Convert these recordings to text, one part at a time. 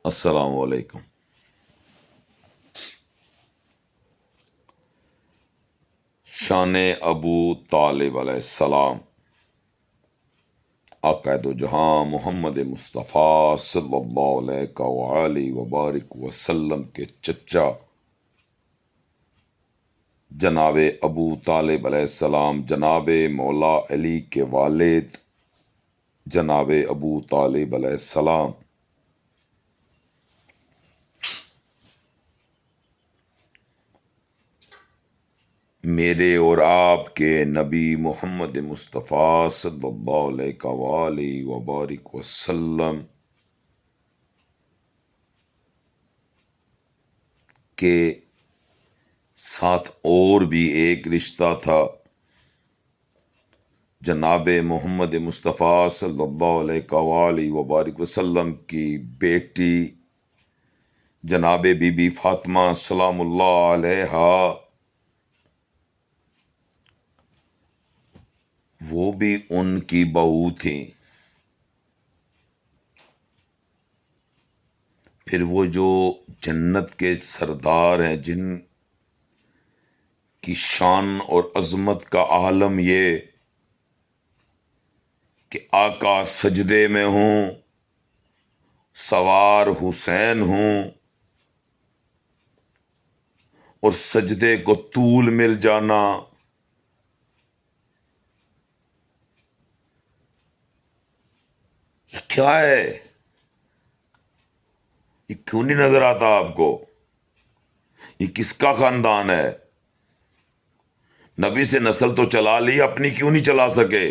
السلام علیکم۔ شان ابو طالب علیہ السلام، آقا دو جہاں محمد مصطفیٰ صلی اللہ علیہ وآلہ وبارک وسلم کے چچا جناب ابو طالب علیہ السلام، جناب مولا علی کے والد جناب ابو طالب علیہ السلام، میرے اور آپ کے نبی محمد مصطفیٰ صلی اللہ علیہ وآلہ وبارک وسلم کے ساتھ اور بھی ایک رشتہ تھا۔ جناب محمد مصطفیٰ صلی اللہ علیہ وآلہ وبارک وسلم کی بیٹی جناب بی بی فاطمہ سلام اللہ علیہا، وہ بھی ان کی بہو تھیں۔ پھر وہ جو جنت کے سردار ہیں، جن کی شان اور عظمت کا عالم یہ کہ آقا سجدے میں ہوں، سوار حسین ہوں، اور سجدے کو طول مل جانا، یہ کیا ہے؟ یہ کیوں نہیں نظر آتا آپ کو؟ یہ کس کا خاندان ہے؟ نبی سے نسل تو چلا لی، اپنی کیوں نہیں چلا سکے؟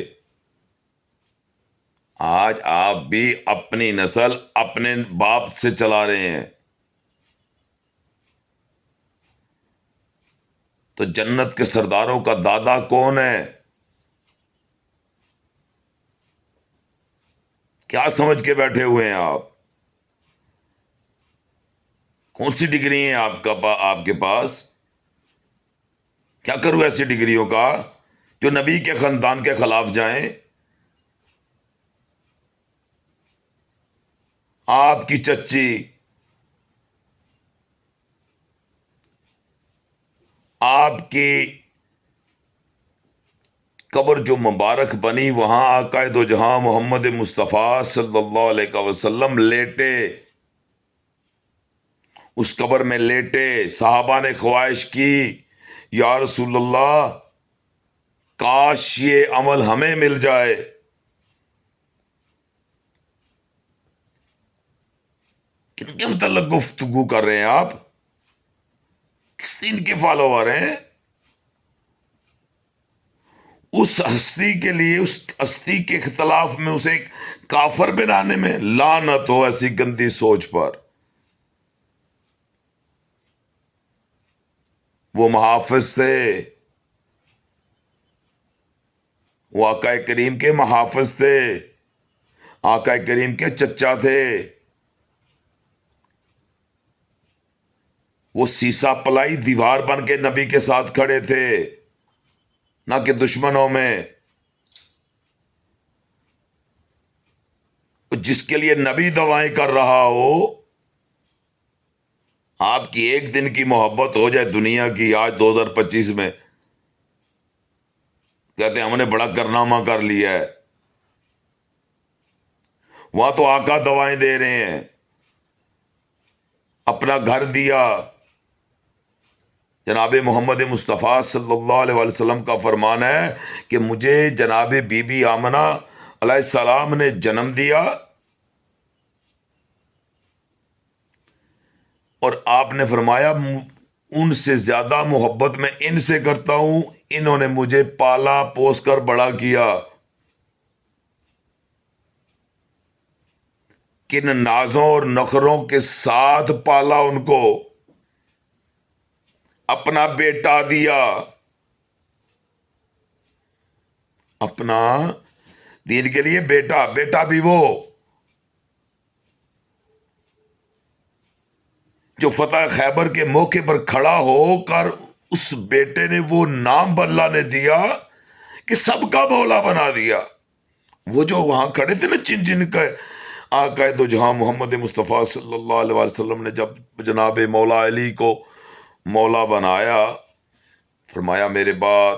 آج آپ بھی اپنی نسل اپنے باپ سے چلا رہے ہیں۔ تو جنت کے سرداروں کا دادا کون ہے؟ کیا سمجھ کے بیٹھے ہوئے ہیں آپ؟ کون سی ڈگری ہیں آپ کے پاس؟ کیا کروں ایسی ڈگریوں کا جو نبی کے خاندان کے خلاف جائیں؟ آپ کی چچی، آپ کی قبر جو مبارک بنی، وہاں آقا دو جہاں محمد مصطفیٰ صلی اللہ علیہ وسلم لیٹے، اس قبر میں لیٹے۔ صحابہ نے خواہش کی، یا رسول اللہ کاش یہ عمل ہمیں مل جائے۔ کن کے متعلق گفتگو کر رہے ہیں آپ؟ کس دین کے فالوور ہیں؟ اس ہستی کے لیے، اس ہستی کے اختلاف میں اسے کافر بنانے میں لعنت ہو ایسی گندی سوچ پر۔ وہ محافظ تھے، وہ آقا کریم کے محافظ تھے، آقا کریم کے چچا تھے۔ وہ سیسا پلائی دیوار بن کے نبی کے ساتھ کھڑے تھے، نہ کہ دشمنوں میں۔ جس کے لیے نبی دعائیں کر رہا ہو، آپ کی ایک دن کی محبت ہو جائے دنیا کی آج 2025 میں، کہتے ہیں ہم نے بڑا کارنامہ کر لیا ہے۔ وہاں تو آقا دعائیں دے رہے ہیں، اپنا گھر دیا۔ جناب محمد مصطفیٰ صلی اللہ علیہ وسلم کا فرمان ہے کہ مجھے جناب بی بی آمنہ علیہ السلام نے جنم دیا، اور آپ نے فرمایا ان سے زیادہ محبت میں ان سے کرتا ہوں، انہوں نے مجھے پالا پوس کر بڑا کیا۔ کن نازوں اور نخروں کے ساتھ پالا ان کو، اپنا بیٹا دیا، اپنا دین کے لیے بیٹا بھی وہ جو فتح خیبر کے موقع پر کھڑا ہو کر اس بیٹے نے وہ نام اللہ نے دیا کہ سب کا مولا بنا دیا۔ وہ جو وہاں کھڑے تھے نا، جن کا آقا دو جہاں محمد مصطفیٰ صلی اللہ علیہ وسلم نے جب جناب مولا علی کو مولا بنایا، فرمایا میرے بعد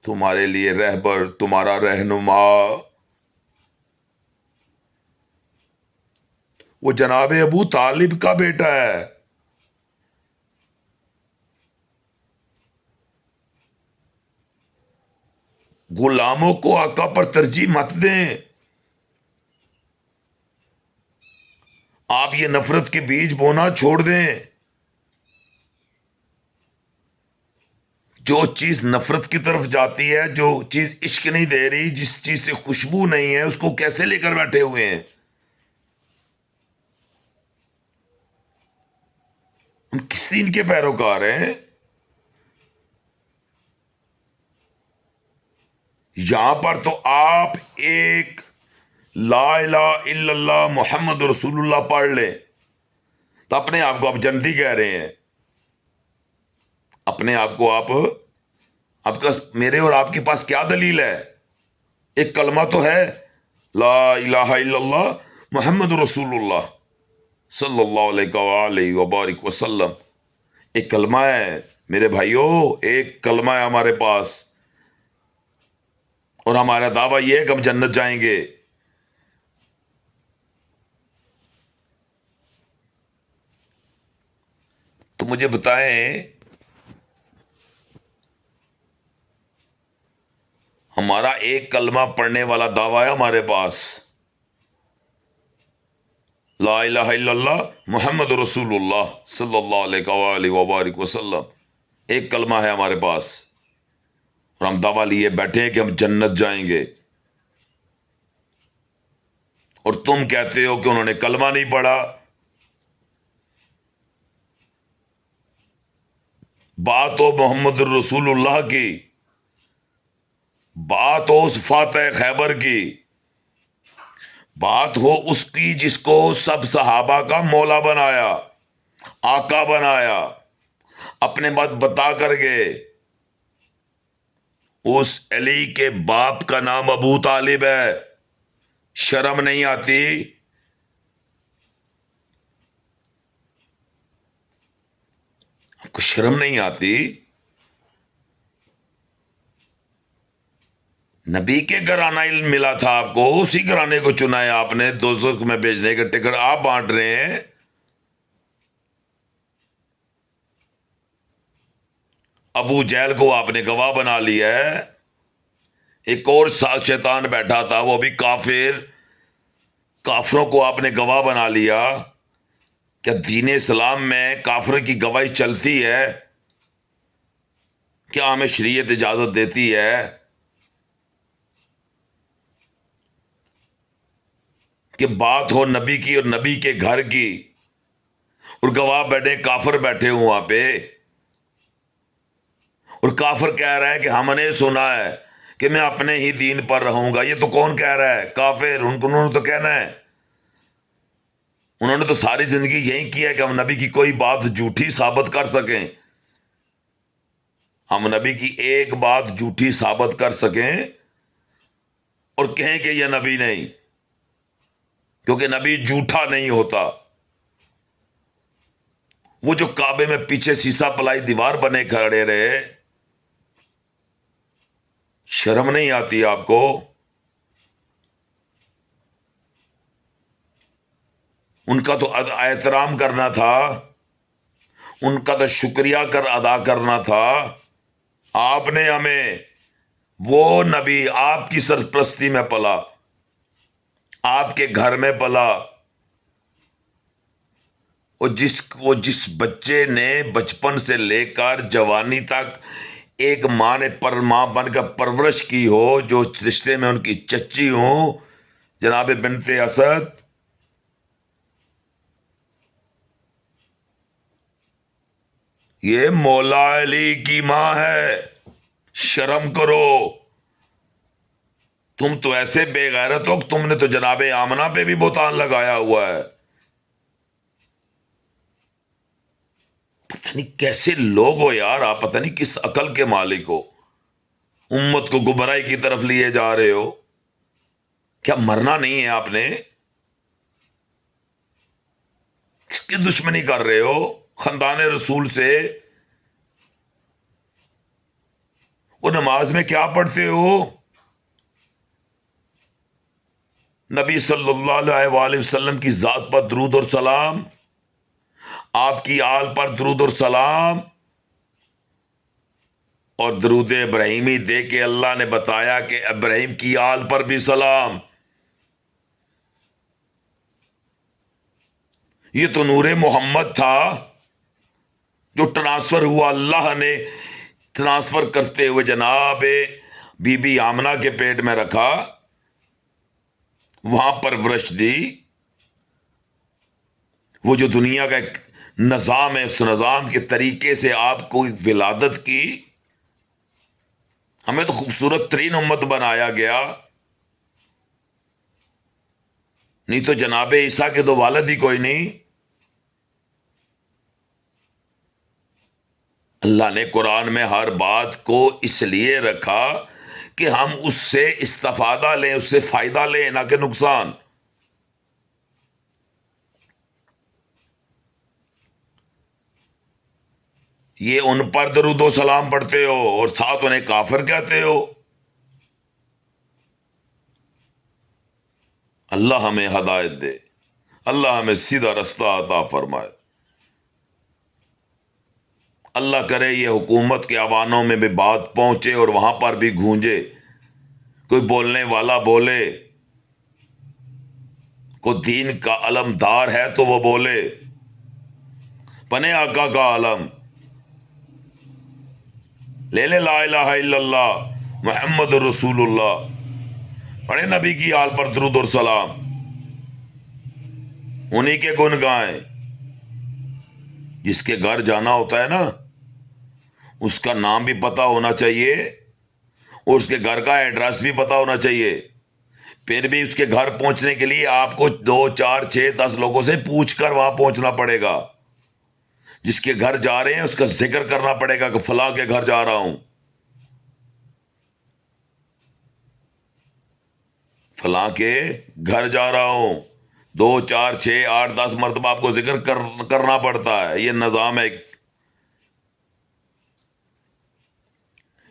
تمہارے لیے رہبر، تمہارا رہنما وہ جناب ابو طالب کا بیٹا ہے۔ غلاموں کو آقا پر ترجیح مت دیں۔ آپ یہ نفرت کے بیج بونا چھوڑ دیں۔ جو چیز نفرت کی طرف جاتی ہے، جو چیز عشق نہیں دے رہی، جس چیز سے خوشبو نہیں ہے، اس کو کیسے لے کر بیٹھے ہوئے ہیں؟ ہم کس دین کے پیروکار ہیں؟ یہاں پر تو آپ ایک لا الہ الا اللہ محمد رسول اللہ پڑھ لیں تو اپنے آپ کو آپ جنتی کہہ رہے ہیں۔ اپنے آپ کو آپ کا میرے اور آپ کے پاس کیا دلیل ہے؟ ایک کلمہ تو ہے، لا الہ الا اللہ محمد رسول اللہ صلی اللہ علیہ وآلہ وبارک وسلم، ایک کلمہ ہے میرے بھائیوں، ایک کلمہ ہے ہمارے پاس، اور ہمارا دعویٰ یہ ہے کہ ہم جنت جائیں گے۔ تو مجھے بتائیں، ہمارا ایک کلمہ پڑھنے والا دعویٰ ہے ہمارے پاس، لا الہ الا اللہ محمد رسول اللہ صلی اللہ علیہ وآلہ وبارک وسلم، ایک کلمہ ہے ہمارے پاس، اور ہم دعویٰ لیے بیٹھے ہیں کہ ہم جنت جائیں گے، اور تم کہتے ہو کہ انہوں نے کلمہ نہیں پڑھا۔ بات ہو محمد رسول اللہ کی، بات ہو اس فاتح خیبر کی، بات ہو اس کی جس کو سب صحابہ کا مولا بنایا، آقا بنایا، اپنے بات بتا کر گئے۔ اس علی کے باپ کا نام ابو طالب ہے، شرم نہیں آتی؟ آپ کو شرم نہیں آتی؟ نبی کے گھرانہ علم ملا تھا آپ کو، اسی گھرانے کو چنا ہے آپ نے، دوزخ میں بھیجنے کا ٹکٹ آپ بانٹ رہے ہیں۔ ابو جہل کو آپ نے گواہ بنا لیا ہے، ایک اور ساتھ شیطان بیٹھا تھا وہ بھی کافر، کافروں کو آپ نے گواہ بنا لیا۔ کیا دین اسلام میں کافر کی گواہی چلتی ہے؟ کیا ہمیں شریعت اجازت دیتی ہے کہ بات ہو نبی کی اور نبی کے گھر کی، اور گواہ بیٹھے کافر بیٹھے ہوں وہاں پہ، اور کافر کہہ رہا ہے کہ ہم نے سنا ہے کہ میں اپنے ہی دین پر رہوں گا؟ یہ تو کون کہہ رہا ہے؟ کافر، انہوں نے تو کہنا ہے، انہوں نے تو ساری زندگی یہی کیا ہے کہ ہم نبی کی کوئی بات جھوٹی ثابت کر سکیں، ہم نبی کی ایک بات جھوٹی ثابت کر سکیں اور کہیں کہ یہ نبی نہیں، کیونکہ نبی جھوٹا نہیں ہوتا۔ وہ جو کعبے میں پیچھے سیسا پلائی دیوار بنے کھڑے رہے، شرم نہیں آتی آپ کو؟ ان کا تو احترام کرنا تھا، ان کا تو شکریہ کر ادا کرنا تھا۔ آپ نے ہمیں وہ نبی آپ کی سرپرستی میں پلا، آپ کے گھر میں پلا، وہ جس بچے نے بچپن سے لے کر جوانی تک ایک ماں نے ماں بن کر پرورش کی ہو، جو رشتے میں ان کی چچی ہوں جناب بنت اسد، یہ مولا علی کی ماں ہے، شرم کرو۔ تم تو ایسے بے غیرت ہو کہ تم نے تو جناب آمنہ پہ بھی بہتان لگایا ہوا ہے۔ پتہ نہیں کیسے لوگ ہو یار آپ، پتہ نہیں کس عقل کے مالک ہو، امت کو گمراہی کی طرف لیے جا رہے ہو۔ کیا مرنا نہیں ہے آپ نے؟ کی دشمنی کر رہے ہو خاندان رسول سے؟ وہ نماز میں کیا پڑھتے ہو؟ نبی صلی اللہ علیہ وآلہ وسلم کی ذات پر درود اور سلام، آپ کی آل پر درود اور سلام، اور درود ابراہیمی دے کے اللہ نے بتایا کہ ابراہیم کی آل پر بھی سلام۔ یہ تو نور محمد تھا جو ٹرانسفر ہوا، اللہ نے ٹرانسفر کرتے ہوئے جناب بی بی آمنہ کے پیٹ میں رکھا، وہاں پرورش دی۔ وہ جو دنیا کا ایک نظام ہے، اس نظام کے طریقے سے آپ کو ولادت کی۔ ہمیں تو خوبصورت ترین امت بنایا گیا، نہیں تو جناب عیسیٰ کے تو والد ہی کوئی نہیں۔ اللہ نے قرآن میں ہر بات کو اس لیے رکھا کہ ہم اس سے استفادہ لیں، اس سے فائدہ لیں، نہ کہ نقصان۔ یہ ان پر درود و سلام پڑھتے ہو اور ساتھ انہیں کافر کہتے ہو۔ اللہ ہمیں ہدایت دے، اللہ ہمیں سیدھا رستہ عطا فرمائے۔ اللہ کرے یہ حکومت کے ایوانوں میں بھی بات پہنچے اور وہاں پر بھی گونجے، کوئی بولنے والا بولے، کوئی دین کا علمدار ہے تو وہ بولے، بنے آقا کا علم لے لے، لا الہ الا اللہ محمد رسول اللہ، پڑھے نبی کی آل پر درود اور سلام، انہی کے گن گائیں۔ جس کے گھر جانا ہوتا ہے نا، اس کا نام بھی پتا ہونا چاہیے اور اس کے گھر کا ایڈریس بھی پتا ہونا چاہیے۔ پھر بھی اس کے گھر پہنچنے کے لیے آپ کو 2 4 6 10 لوگوں سے پوچھ کر وہاں پہنچنا پڑے گا۔ جس کے گھر جا رہے ہیں اس کا ذکر کرنا پڑے گا کہ فلاں کے گھر جا رہا ہوں، فلاں کے گھر جا رہا ہوں۔ 2 4 6 8 10 مرتبہ آپ کو ذکر کرنا پڑتا ہے۔ یہ نظام ہے۔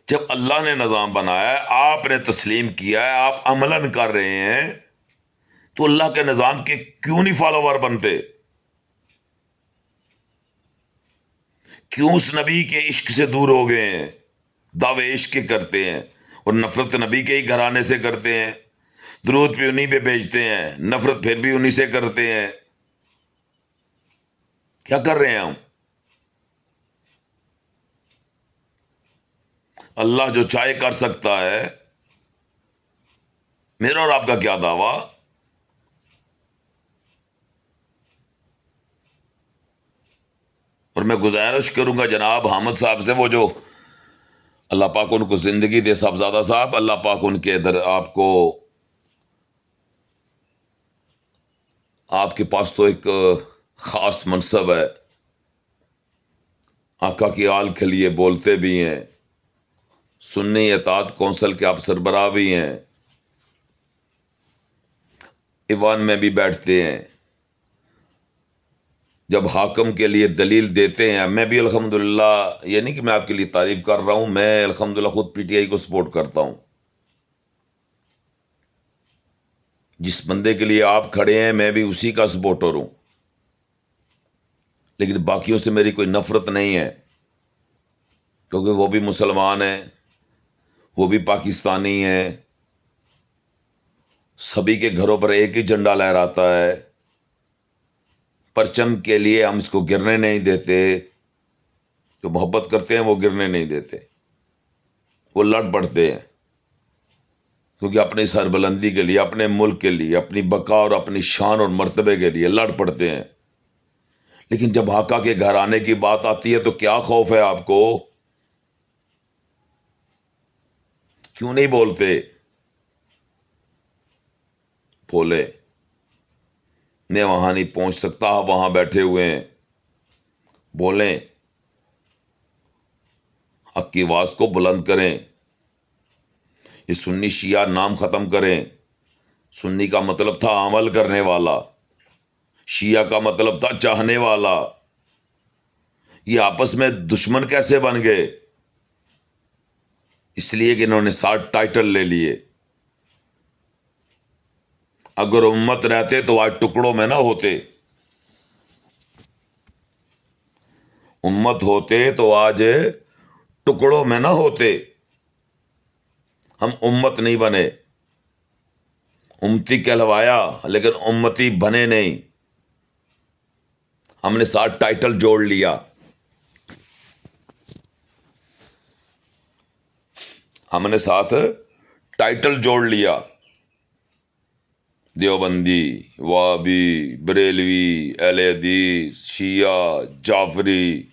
جب اللہ نے نظام بنایا ہے، آپ نے تسلیم کیا ہے، آپ عملاً کر رہے ہیں، تو اللہ کے نظام کے کیوں نہیں فالوور بنتے؟ کیوں اس نبی کے عشق سے دور ہو گئے ہیں؟ دعوے عشق کے کرتے ہیں اور نفرت نبی کے ہی گھرانے سے کرتے ہیں، درود بھی انہی پہ بھیجتے ہیں، نفرت پھر بھی انہی سے کرتے ہیں۔ کیا کر رہے ہیں ہم؟ اللہ جو چاہے کر سکتا ہے، میرا اور آپ کا کیا دعویٰ؟ اور میں گزارش کروں گا جناب حامد صاحب سے، وہ جو اللہ پاک ان کو زندگی دے، صاحبزادہ صاحب، اللہ پاک ان کے ادھر آپ کو، آپ کے پاس تو ایک خاص منصب ہے، آقا کی آل کے لیے بولتے بھی ہیں، سنی اطاعت کونسل کے آپ سربراہ بھی ہیں، ایوان میں بھی بیٹھتے ہیں، جب حاکم کے لیے دلیل دیتے ہیں۔ میں بھی الحمدللہ، یہ نہیں کہ میں آپ کے لیے تعریف کر رہا ہوں، میں الحمدللہ خود پی ٹی آئی کو سپورٹ کرتا ہوں۔ جس بندے کے لیے آپ کھڑے ہیں میں بھی اسی کا سپورٹر ہوں، لیکن باقیوں سے میری کوئی نفرت نہیں ہے، کیونکہ وہ بھی مسلمان ہیں، وہ بھی پاکستانی ہیں، سبھی کے گھروں پر ایک ہی جھنڈا لہراتا ہے، پرچم کے لیے ہم اس کو گرنے نہیں دیتے، جو محبت کرتے ہیں وہ گرنے نہیں دیتے، وہ لڑ پڑتے ہیں، کیونکہ اپنی سربلندی کے لیے، اپنے ملک کے لیے، اپنی بقا اور اپنی شان اور مرتبے کے لیے لڑ پڑتے ہیں۔ لیکن جب آقا کے گھر آنے کی بات آتی ہے تو کیا خوف ہے آپ کو؟ کیوں نہیں بولتے؟ بولے، میں وہاں نہیں پہنچ سکتا، آپ وہاں بیٹھے ہوئے ہیں، بولیں، حق کی آواز کو بلند کریں، یہ سنی شیعہ نام ختم کریں۔ سنی کا مطلب تھا عمل کرنے والا، شیعہ کا مطلب تھا چاہنے والا. یہ آپس میں دشمن کیسے بن گئے؟ اس لیے کہ انہوں نے 60 ٹائٹل لے لیے. اگر امت رہتے تو آج ٹکڑوں میں نہ ہوتے. امت ہوتے تو آج ٹکڑوں میں نہ ہوتے. ہم امت نہیں بنے. امتی کہلوایا لیکن امتی بنے نہیں. ہم نے 60 ٹائٹل جوڑ لیا. ہم نے 7 ٹائٹل جوڑ لیا. دیوبندی، وہابی، بریلوی، اہل حدیث، شیعہ، جعفری،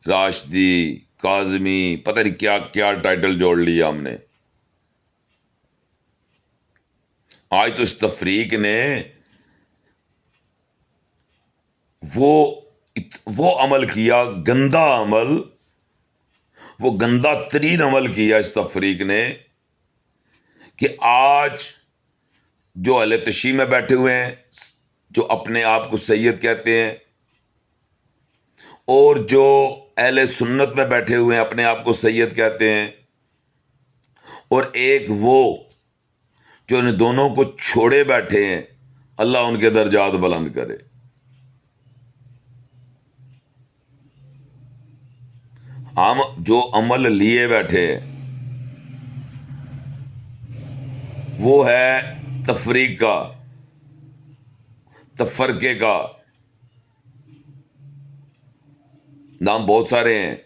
راشدی، کاظمی، پتہ نہیں کیا کیا ٹائٹل جوڑ لیا ہم نے. آج تو اس تفریق نے وہ عمل کیا، گندا عمل، وہ گندا ترین عمل کیا اس تفریق نے کہ آج جو اہل تشیع میں بیٹھے ہوئے ہیں، جو اپنے آپ کو سید کہتے ہیں، اور جو اہل سنت میں بیٹھے ہوئے ہیں اپنے آپ کو سید کہتے ہیں، اور ایک وہ جو ان دونوں کو چھوڑے بیٹھے ہیں، اللہ ان کے درجات بلند کرے. ہم جو عمل لیے بیٹھے وہ ہے تفریق کا، تفرقے کا. نام بہت سارے ہیں.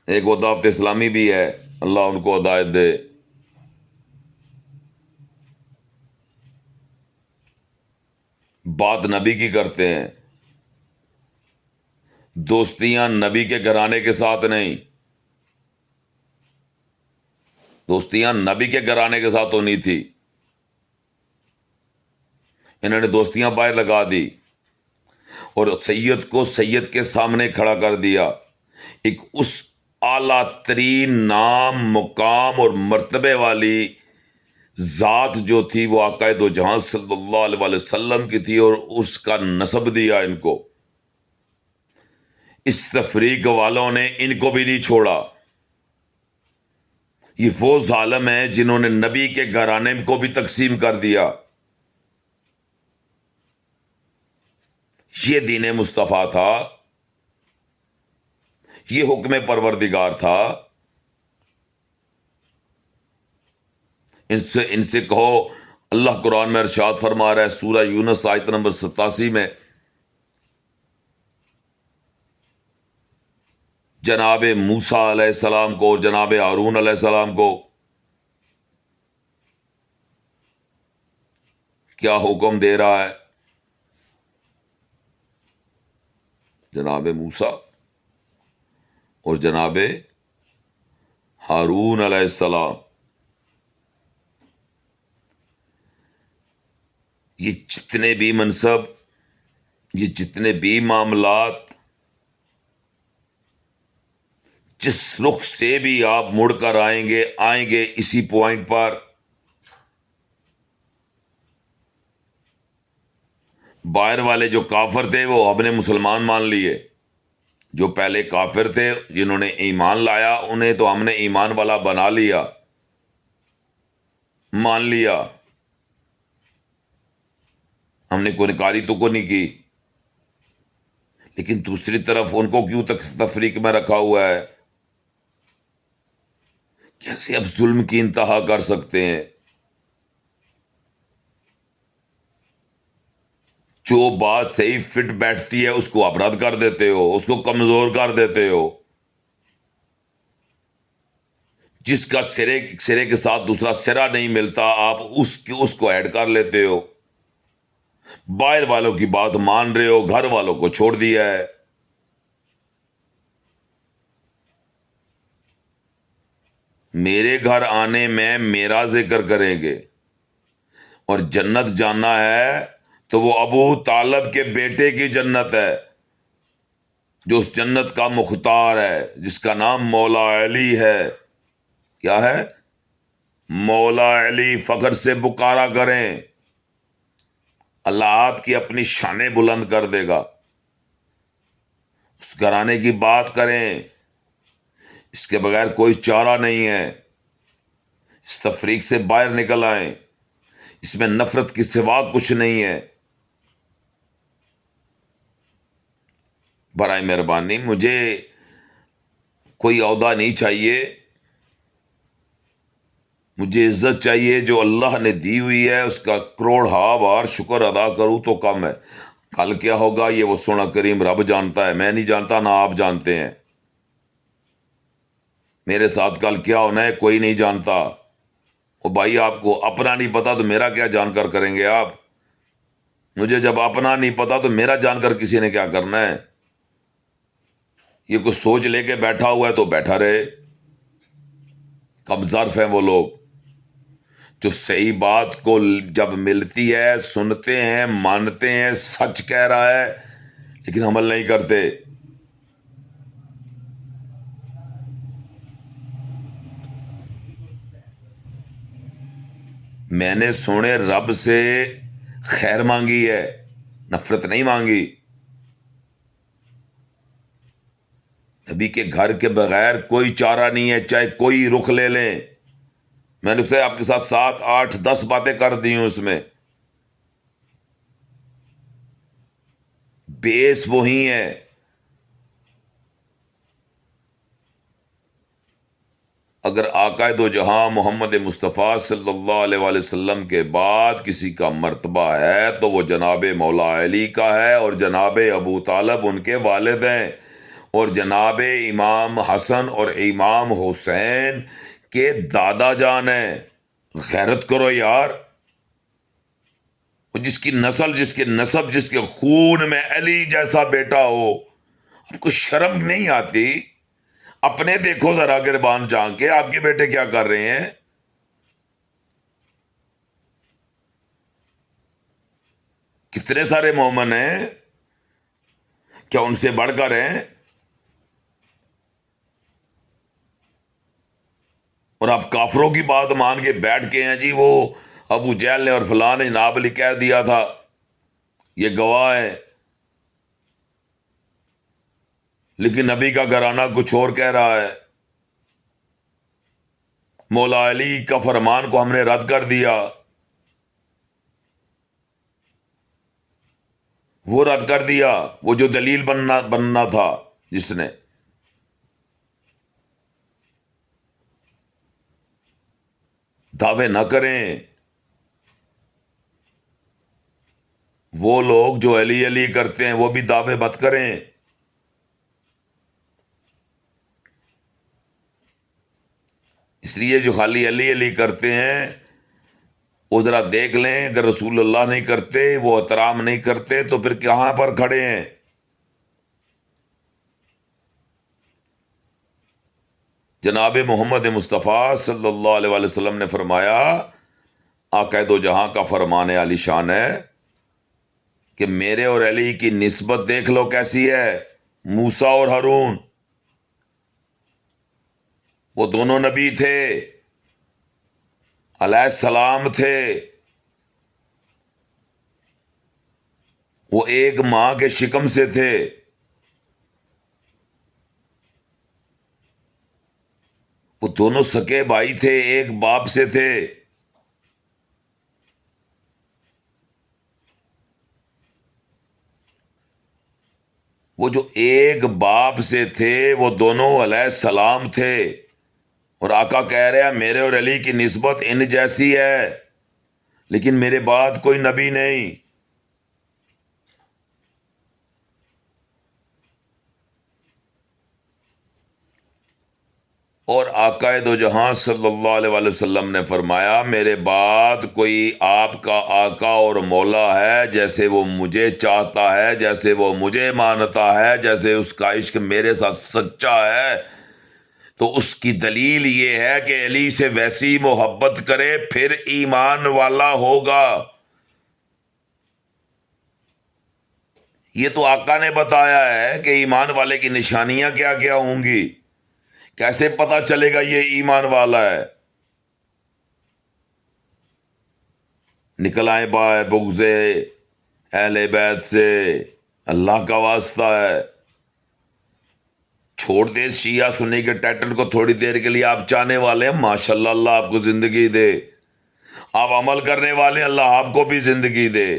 ایک وہ دعوت اسلامی بھی ہے، اللہ ان کو ہدایت دے. بات نبی کی کرتے ہیں. دوستیاں نبی کے گھرانے کے ساتھ نہیں، دوستیاں نبی کے گھرانے کے ساتھ ہونی تھی. انہوں نے دوستیاں باہر لگا دی اور سید کو سید کے سامنے کھڑا کر دیا. ایک اس اعلیٰ ترین نام، مقام اور مرتبے والی ذات جو تھی وہ آقا دو جہاں صلی اللہ علیہ وسلم کی تھی، اور اس کا نسب دیا ان کو. اس تفریق والوں نے ان کو بھی نہیں چھوڑا. یہ وہ ظالم ہیں جنہوں نے نبی کے گھرانے کو بھی تقسیم کر دیا. یہ دین مصطفیٰ تھا، یہ حکم پروردگار تھا. ان سے کہو، اللہ قرآن میں ارشاد فرما رہا ہے سورہ یونس آیت نمبر 87 میں، جناب موسیٰ علیہ السلام کو اور جناب ہارون علیہ السلام کو کیا حکم دے رہا ہے. جناب موسیٰ اور جناب ہارون علیہ السلام، یہ جتنے بھی منصب، یہ جتنے بھی معاملات، جس رخ سے بھی آپ مڑ کر آئیں گے اسی پوائنٹ پر. باہر والے جو کافر تھے وہ ہم نے مسلمان مان لیے. جو پہلے کافر تھے جنہوں نے ایمان لایا انہیں تو ہم نے ایمان والا بنا لیا، مان لیا. ہم نے کوئی انکاری تو کو نہیں کی. لیکن دوسری طرف ان کو کیوں تفریق میں رکھا ہوا ہے؟ کیسے اب ظلم کی انتہا کر سکتے ہیں؟ جو بات صحیح فٹ بیٹھتی ہے اس کو آپ رد کر دیتے ہو، اس کو کمزور کر دیتے ہو. جس کا سرے کے ساتھ دوسرا سرا نہیں ملتا آپ اس کو ایڈ کر لیتے ہو. باہر والوں کی بات مان رہے ہو، گھر والوں کو چھوڑ دیا ہے. میرے گھر آنے میں میرا ذکر کریں گے، اور جنت جانا ہے تو وہ ابو طالب کے بیٹے کی جنت ہے، جو اس جنت کا مختار ہے، جس کا نام مولا علی ہے. کیا ہے؟ مولا علی. فخر سے پکارا کریں. اللہ آپ کی اپنی شانیں بلند کر دے گا. اس گھرانے کی بات کریں، اس کے بغیر کوئی چارہ نہیں ہے. اس تفریق سے باہر نکل آئیں، اس میں نفرت کے سوا کچھ نہیں ہے. برائے مہربانی مجھے کوئی عہدہ نہیں چاہیے، مجھے عزت چاہیے جو اللہ نے دی ہوئی ہے، اس کا کروڑ بار شکر ادا کروں تو کم ہے. کل کیا ہوگا یہ وہ سونا کریم رب جانتا ہے، میں نہیں جانتا، نہ آپ جانتے ہیں. میرے ساتھ کل کیا ہونا ہے کوئی نہیں جانتا. او بھائی آپ کو اپنا نہیں پتا تو میرا کیا جان کر کریں گے آپ؟ مجھے جب اپنا نہیں پتا تو میرا جان کر کسی نے کیا کرنا ہے؟ یہ کچھ سوچ لے کے بیٹھا ہوا ہے تو بیٹھا رہے. کم ظرف ہیں وہ لوگ جو صحیح بات کو جب ملتی ہے سنتے ہیں، مانتے ہیں، سچ کہہ رہا ہے لیکن عمل نہیں کرتے. میں نے سونے رب سے خیر مانگی ہے، نفرت نہیں مانگی. نبی کے گھر کے بغیر کوئی چارہ نہیں ہے، چاہے کوئی رخ لے لیں. میں نے آپ کے ساتھ 7 8 10 باتیں کر دی ہوں. اس میں بیس وہی ہے. اگر آقا دو جہاں محمد مصطفیٰ صلی اللہ علیہ وآلہ وسلم کے بعد کسی کا مرتبہ ہے تو وہ جناب مولا علی کا ہے، اور جناب ابو طالب ان کے والد ہیں، اور جناب امام حسن اور امام حسین کے دادا جان ہیں. غیرت کرو یار. جس کی نسل، جس کے نسب، جس کے خون میں علی جیسا بیٹا ہو، آپ کو شرم نہیں آتی؟ اپنے دیکھو ذرا گربان جان کے آپ کے بیٹے کیا کر رہے ہیں. کتنے سارے مومن ہیں، کیا ان سے بڑھ کر ہیں؟ اور آپ کافروں کی بات مان کے بیٹھ کے ہیں جی وہ ابو جہل نے اور فلاں نے جناب علی کہہ دیا تھا، یہ گواہ ہے. لیکن نبی کا گھرانہ کچھ اور کہہ رہا ہے. مولا علی کا فرمان کو ہم نے رد کر دیا. وہ رد کر دیا، وہ جو دلیل بننا تھا جس نے. دعوے نہ کریں. وہ لوگ جو علی علی کرتے ہیں وہ بھی دعوے مت کریں. اس لیے جو خالی علی علی کرتے ہیں وہ ذرا دیکھ لیں، اگر رسول اللہ نہیں کرتے، وہ احترام نہیں کرتے تو پھر کہاں پر کھڑے ہیں؟ جناب محمد مصطفیٰ صلی اللہ علیہ وآلہ وسلم نے فرمایا، آقا دو جہاں کا فرمان عالی شان ہے کہ میرے اور علی کی نسبت دیکھ لو کیسی ہے. موسیٰ اور ہارون، وہ دونوں نبی تھے، علیہ السلام تھے. وہ ایک ماں کے شکم سے تھے. وہ دونوں سکے بھائی تھے، ایک باپ سے تھے. وہ جو ایک باپ سے تھے وہ دونوں علیہ السلام تھے. اور آقا کہہ رہے ہیں میرے اور علی کی نسبت ان جیسی ہے، لیکن میرے بعد کوئی نبی نہیں. اور آقا دو جہاں صلی اللہ علیہ وآلہ وسلم نے فرمایا میرے بعد کوئی آپ کا آقا اور مولا ہے جیسے وہ مجھے چاہتا ہے، جیسے وہ مجھے مانتا ہے، جیسے اس کا عشق میرے ساتھ سچا ہے، تو اس کی دلیل یہ ہے کہ علی سے ویسی محبت کرے پھر ایمان والا ہوگا. یہ تو آقا نے بتایا ہے کہ ایمان والے کی نشانیاں کیا کیا ہوں گی. کیسے پتا چلے گا یہ ایمان والا ہے؟ نکل آئے بائے بغض اہل بیت سے اللہ کا واسطہ ہے. چھوڑ دے شیعہ سنی کے ٹائٹل کو تھوڑی دیر کے لیے. آپ چاہنے والے ہیں ماشاءاللہ اللہ آپ کو زندگی دے. آپ عمل کرنے والے ہیں اللہ آپ کو بھی زندگی دے.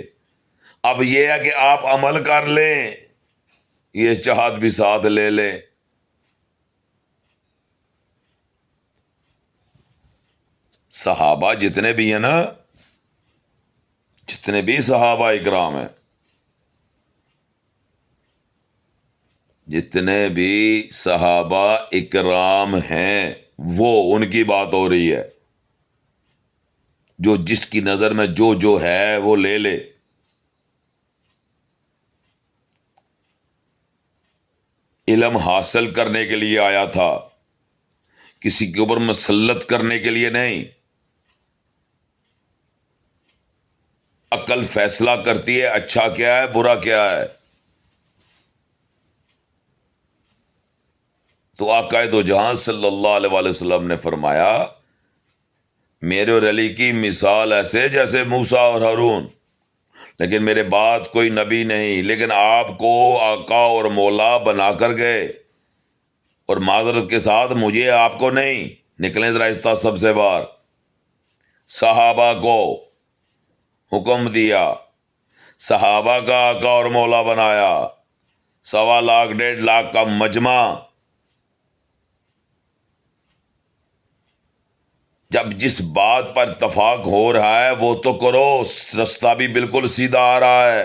اب یہ ہے کہ آپ عمل کر لیں, یہ چاہت بھی ساتھ لے لیں. صحابہ جتنے بھی ہیں نا, جتنے بھی صحابہ اکرام ہیں, جتنے بھی صحابہ اکرام ہیں, وہ ان کی بات ہو رہی ہے. جو جس کی نظر میں جو ہے وہ لے لے. علم حاصل کرنے کے لیے آیا تھا, کسی کے اوپر مسلط کرنے کے لیے نہیں. عقل فیصلہ کرتی ہے اچھا کیا ہے برا کیا ہے. تو آقا دو جہاں صلی اللہ علیہ وآلہ وسلم نے فرمایا میرے اور علی کی مثال ایسے جیسے موسیٰ اور ہارون, لیکن میرے بعد کوئی نبی نہیں, لیکن آپ کو آقا اور مولا بنا کر گئے, اور معذرت کے ساتھ مجھے آپ کو نہیں. نکلیں ذرا آہستہ سب سے باہر. صحابہ کو حکم دیا, صحابہ کا آقا اور مولا بنایا, 1.25 لاکھ 1.5 لاکھ کا مجمع. جب جس بات پر اتفاق ہو رہا ہے وہ تو کرو, رستہ بھی بالکل سیدھا آ رہا ہے,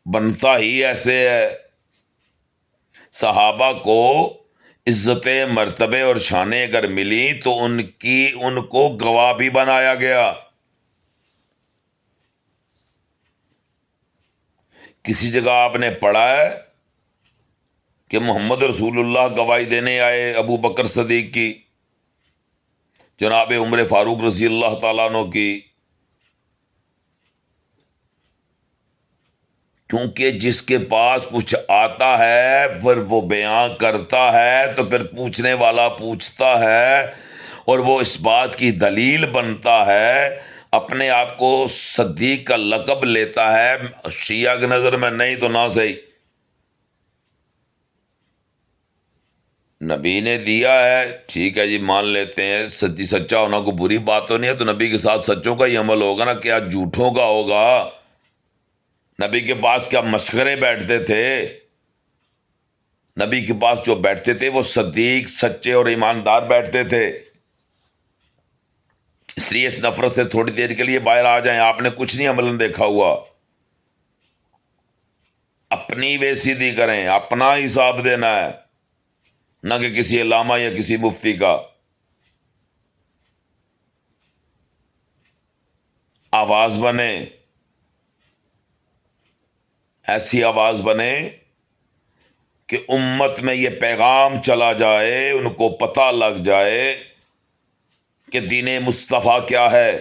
بنتا ہی ایسے ہے. صحابہ کو عزت مرتبے اور شانیں اگر ملی تو ان کو گواہ بھی بنایا گیا. کسی جگہ آپ نے پڑھا ہے کہ محمد رسول اللہ گواہی دینے آئے ابو بکر صدیق کی, جناب عمر فاروق رضی اللہ تعالیٰ عنہ کی؟ کیونکہ جس کے پاس کچھ آتا ہے پھر وہ بیان کرتا ہے تو پھر پوچھنے والا پوچھتا ہے, اور وہ اس بات کی دلیل بنتا ہے, اپنے آپ کو صدیق کا لقب لیتا ہے. شیعہ کی نظر میں نہیں تو نہ صحیح, نبی نے دیا ہے ٹھیک ہے جی مان لیتے ہیں, سچا ہونا کوئی بری بات تو نہیں ہے. تو نبی کے ساتھ سچوں کا ہی عمل ہوگا نا, کیا جھوٹوں کا ہوگا؟ نبی کے پاس کیا مسخرے بیٹھتے تھے؟ نبی کے پاس جو بیٹھتے تھے وہ صدیق سچے اور ایماندار بیٹھتے تھے. اس لیے اس نفرت سے تھوڑی دیر کے لیے باہر آ جائیں. آپ نے کچھ نہیں عملاً دیکھا ہوا, اپنی وے سیدھی کریں, اپنا حساب دینا ہے, نہ کہ کسی علامہ یا کسی مفتی کا. آواز بنے, ایسی آواز بنے کہ امت میں یہ پیغام چلا جائے, ان کو پتہ لگ جائے کہ دین مصطفیٰ کیا ہے,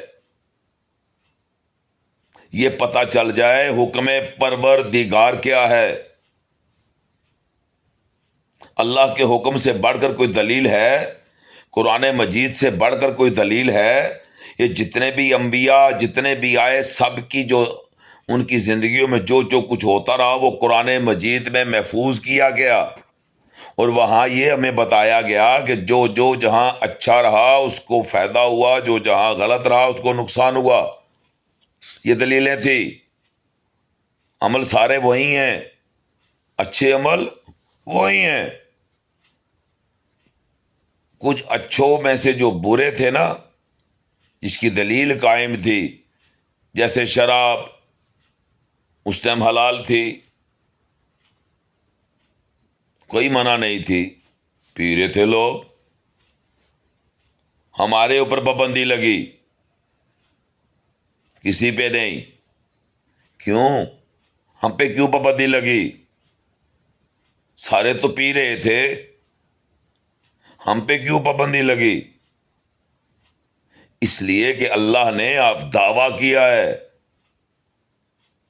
یہ پتہ چل جائے حکم پروردگار کیا ہے. اللہ کے حکم سے بڑھ کر کوئی دلیل ہے؟ قرآن مجید سے بڑھ کر کوئی دلیل ہے؟ یہ جتنے بھی انبیاء جتنے بھی آئے سب کی جو ان کی زندگیوں میں جو کچھ ہوتا رہا وہ قرآن مجید میں محفوظ کیا گیا, اور وہاں یہ ہمیں بتایا گیا کہ جو جہاں اچھا رہا اس کو فائدہ ہوا, جو جہاں غلط رہا اس کو نقصان ہوا. یہ دلیلیں تھی. عمل سارے وہی ہیں, اچھے عمل وہی ہیں. کچھ اچھوں میں سے جو برے تھے نا, جس کی دلیل قائم تھی, جیسے شراب اس ٹائم حلال تھی, کوئی منع نہیں تھی, پی رہے تھے لوگ. ہمارے اوپر پابندی لگی, کسی پہ نہیں. کیوں؟ ہم پہ کیوں پابندی لگی؟ سارے تو پی رہے تھے, ہم پہ کیوں پابندی لگی؟ اس لیے کہ اللہ نے آپ دعویٰ کیا ہے,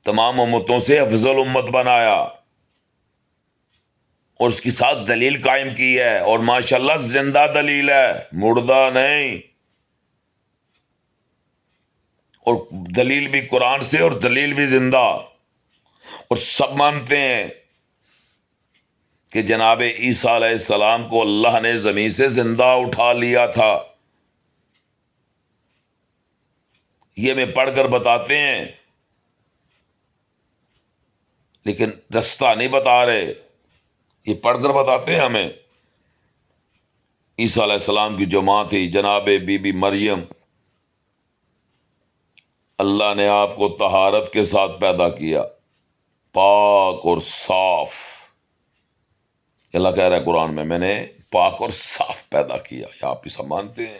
تمام امتوں سے افضل امت بنایا, اور اس کے ساتھ دلیل قائم کی ہے, اور ماشاءاللہ زندہ دلیل ہے, مردہ نہیں. اور دلیل بھی قرآن سے اور دلیل بھی زندہ، اور سب مانتے ہیں کہ جناب عیسیٰ علیہ السلام کو اللہ نے زمین سے زندہ اٹھا لیا تھا. یہ میں پڑھ کر بتاتے ہیں، لیکن رستہ نہیں بتا رہے. یہ پڑھ کر بتاتے ہیں ہمیں. عیسیٰ علیہ السلام کی جو ماں تھی جناب بی بی مریم، اللہ نے آپ کو طہارت کے ساتھ پیدا کیا، پاک اور صاف. اللہ کہہ رہا ہے قرآن میں نے پاک اور صاف پیدا کیا. یہ آپ ہی سب مانتے ہیں.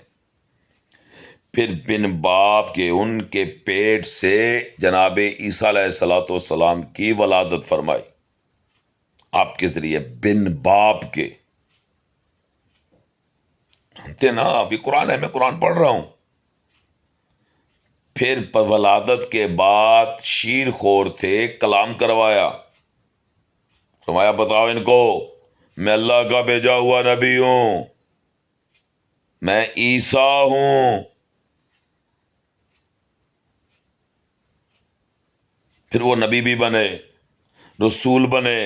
پھر بن باپ کے ان کے پیٹ سے جناب عیسیٰ علیہ الصلوۃ والسلام کی ولادت فرمائی آپ کے ذریعے، بن باپ کے. مانتے نا؟ ابھی قرآن ہے، میں قرآن پڑھ رہا ہوں. پھر ولادت کے بعد شیر خور تھے، کلام کروایا، فرمایا بتاؤ ان کو میں اللہ کا بھیجا ہوا نبی ہوں، میں عیسیٰ ہوں. پھر وہ نبی بھی بنے، رسول بنے،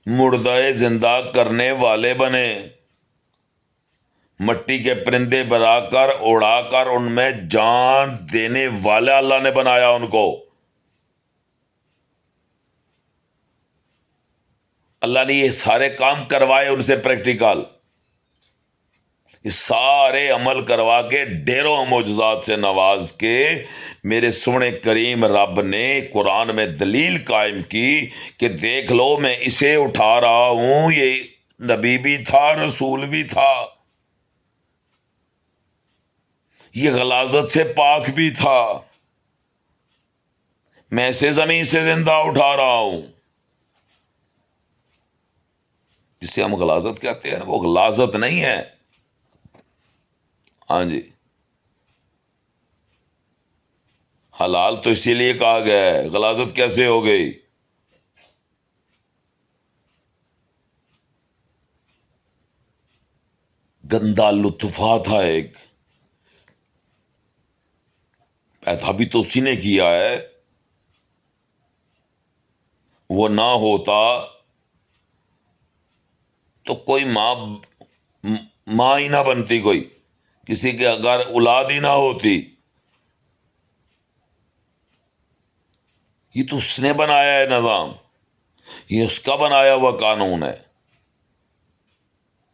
مردہ زندہ کرنے والے بنے، مٹی کے پرندے بنا کر اڑا کر ان میں جان دینے والا اللہ نے بنایا ان کو. اللہ نے یہ سارے کام کروائے ان سے پریکٹیکل، یہ سارے عمل کروا کے ڈھیروں معجزات سے نواز کے میرے سونے کریم رب نے قرآن میں دلیل قائم کی کہ دیکھ لو میں اسے اٹھا رہا ہوں، یہ نبی بھی تھا، رسول بھی تھا، یہ غلاظت سے پاک بھی تھا، میں اسے زمین سے زندہ اٹھا رہا ہوں. جسے ہم غلاظت کہتے ہیں وہ غلاظت نہیں ہے. ہاں جی، حلال تو اسی لیے کہا گیا ہے، غلاظت کیسے ہو گئی؟ گندا لطفہ تھا ایک، پیدا بھی تو اسی نے کیا ہے. وہ نہ ہوتا تو کوئی ماں ہی نہ بنتی، کوئی کسی کے اگر اولاد ہی نہ ہوتی. یہ تو اس نے بنایا ہے نظام، یہ اس کا بنایا ہوا قانون ہے.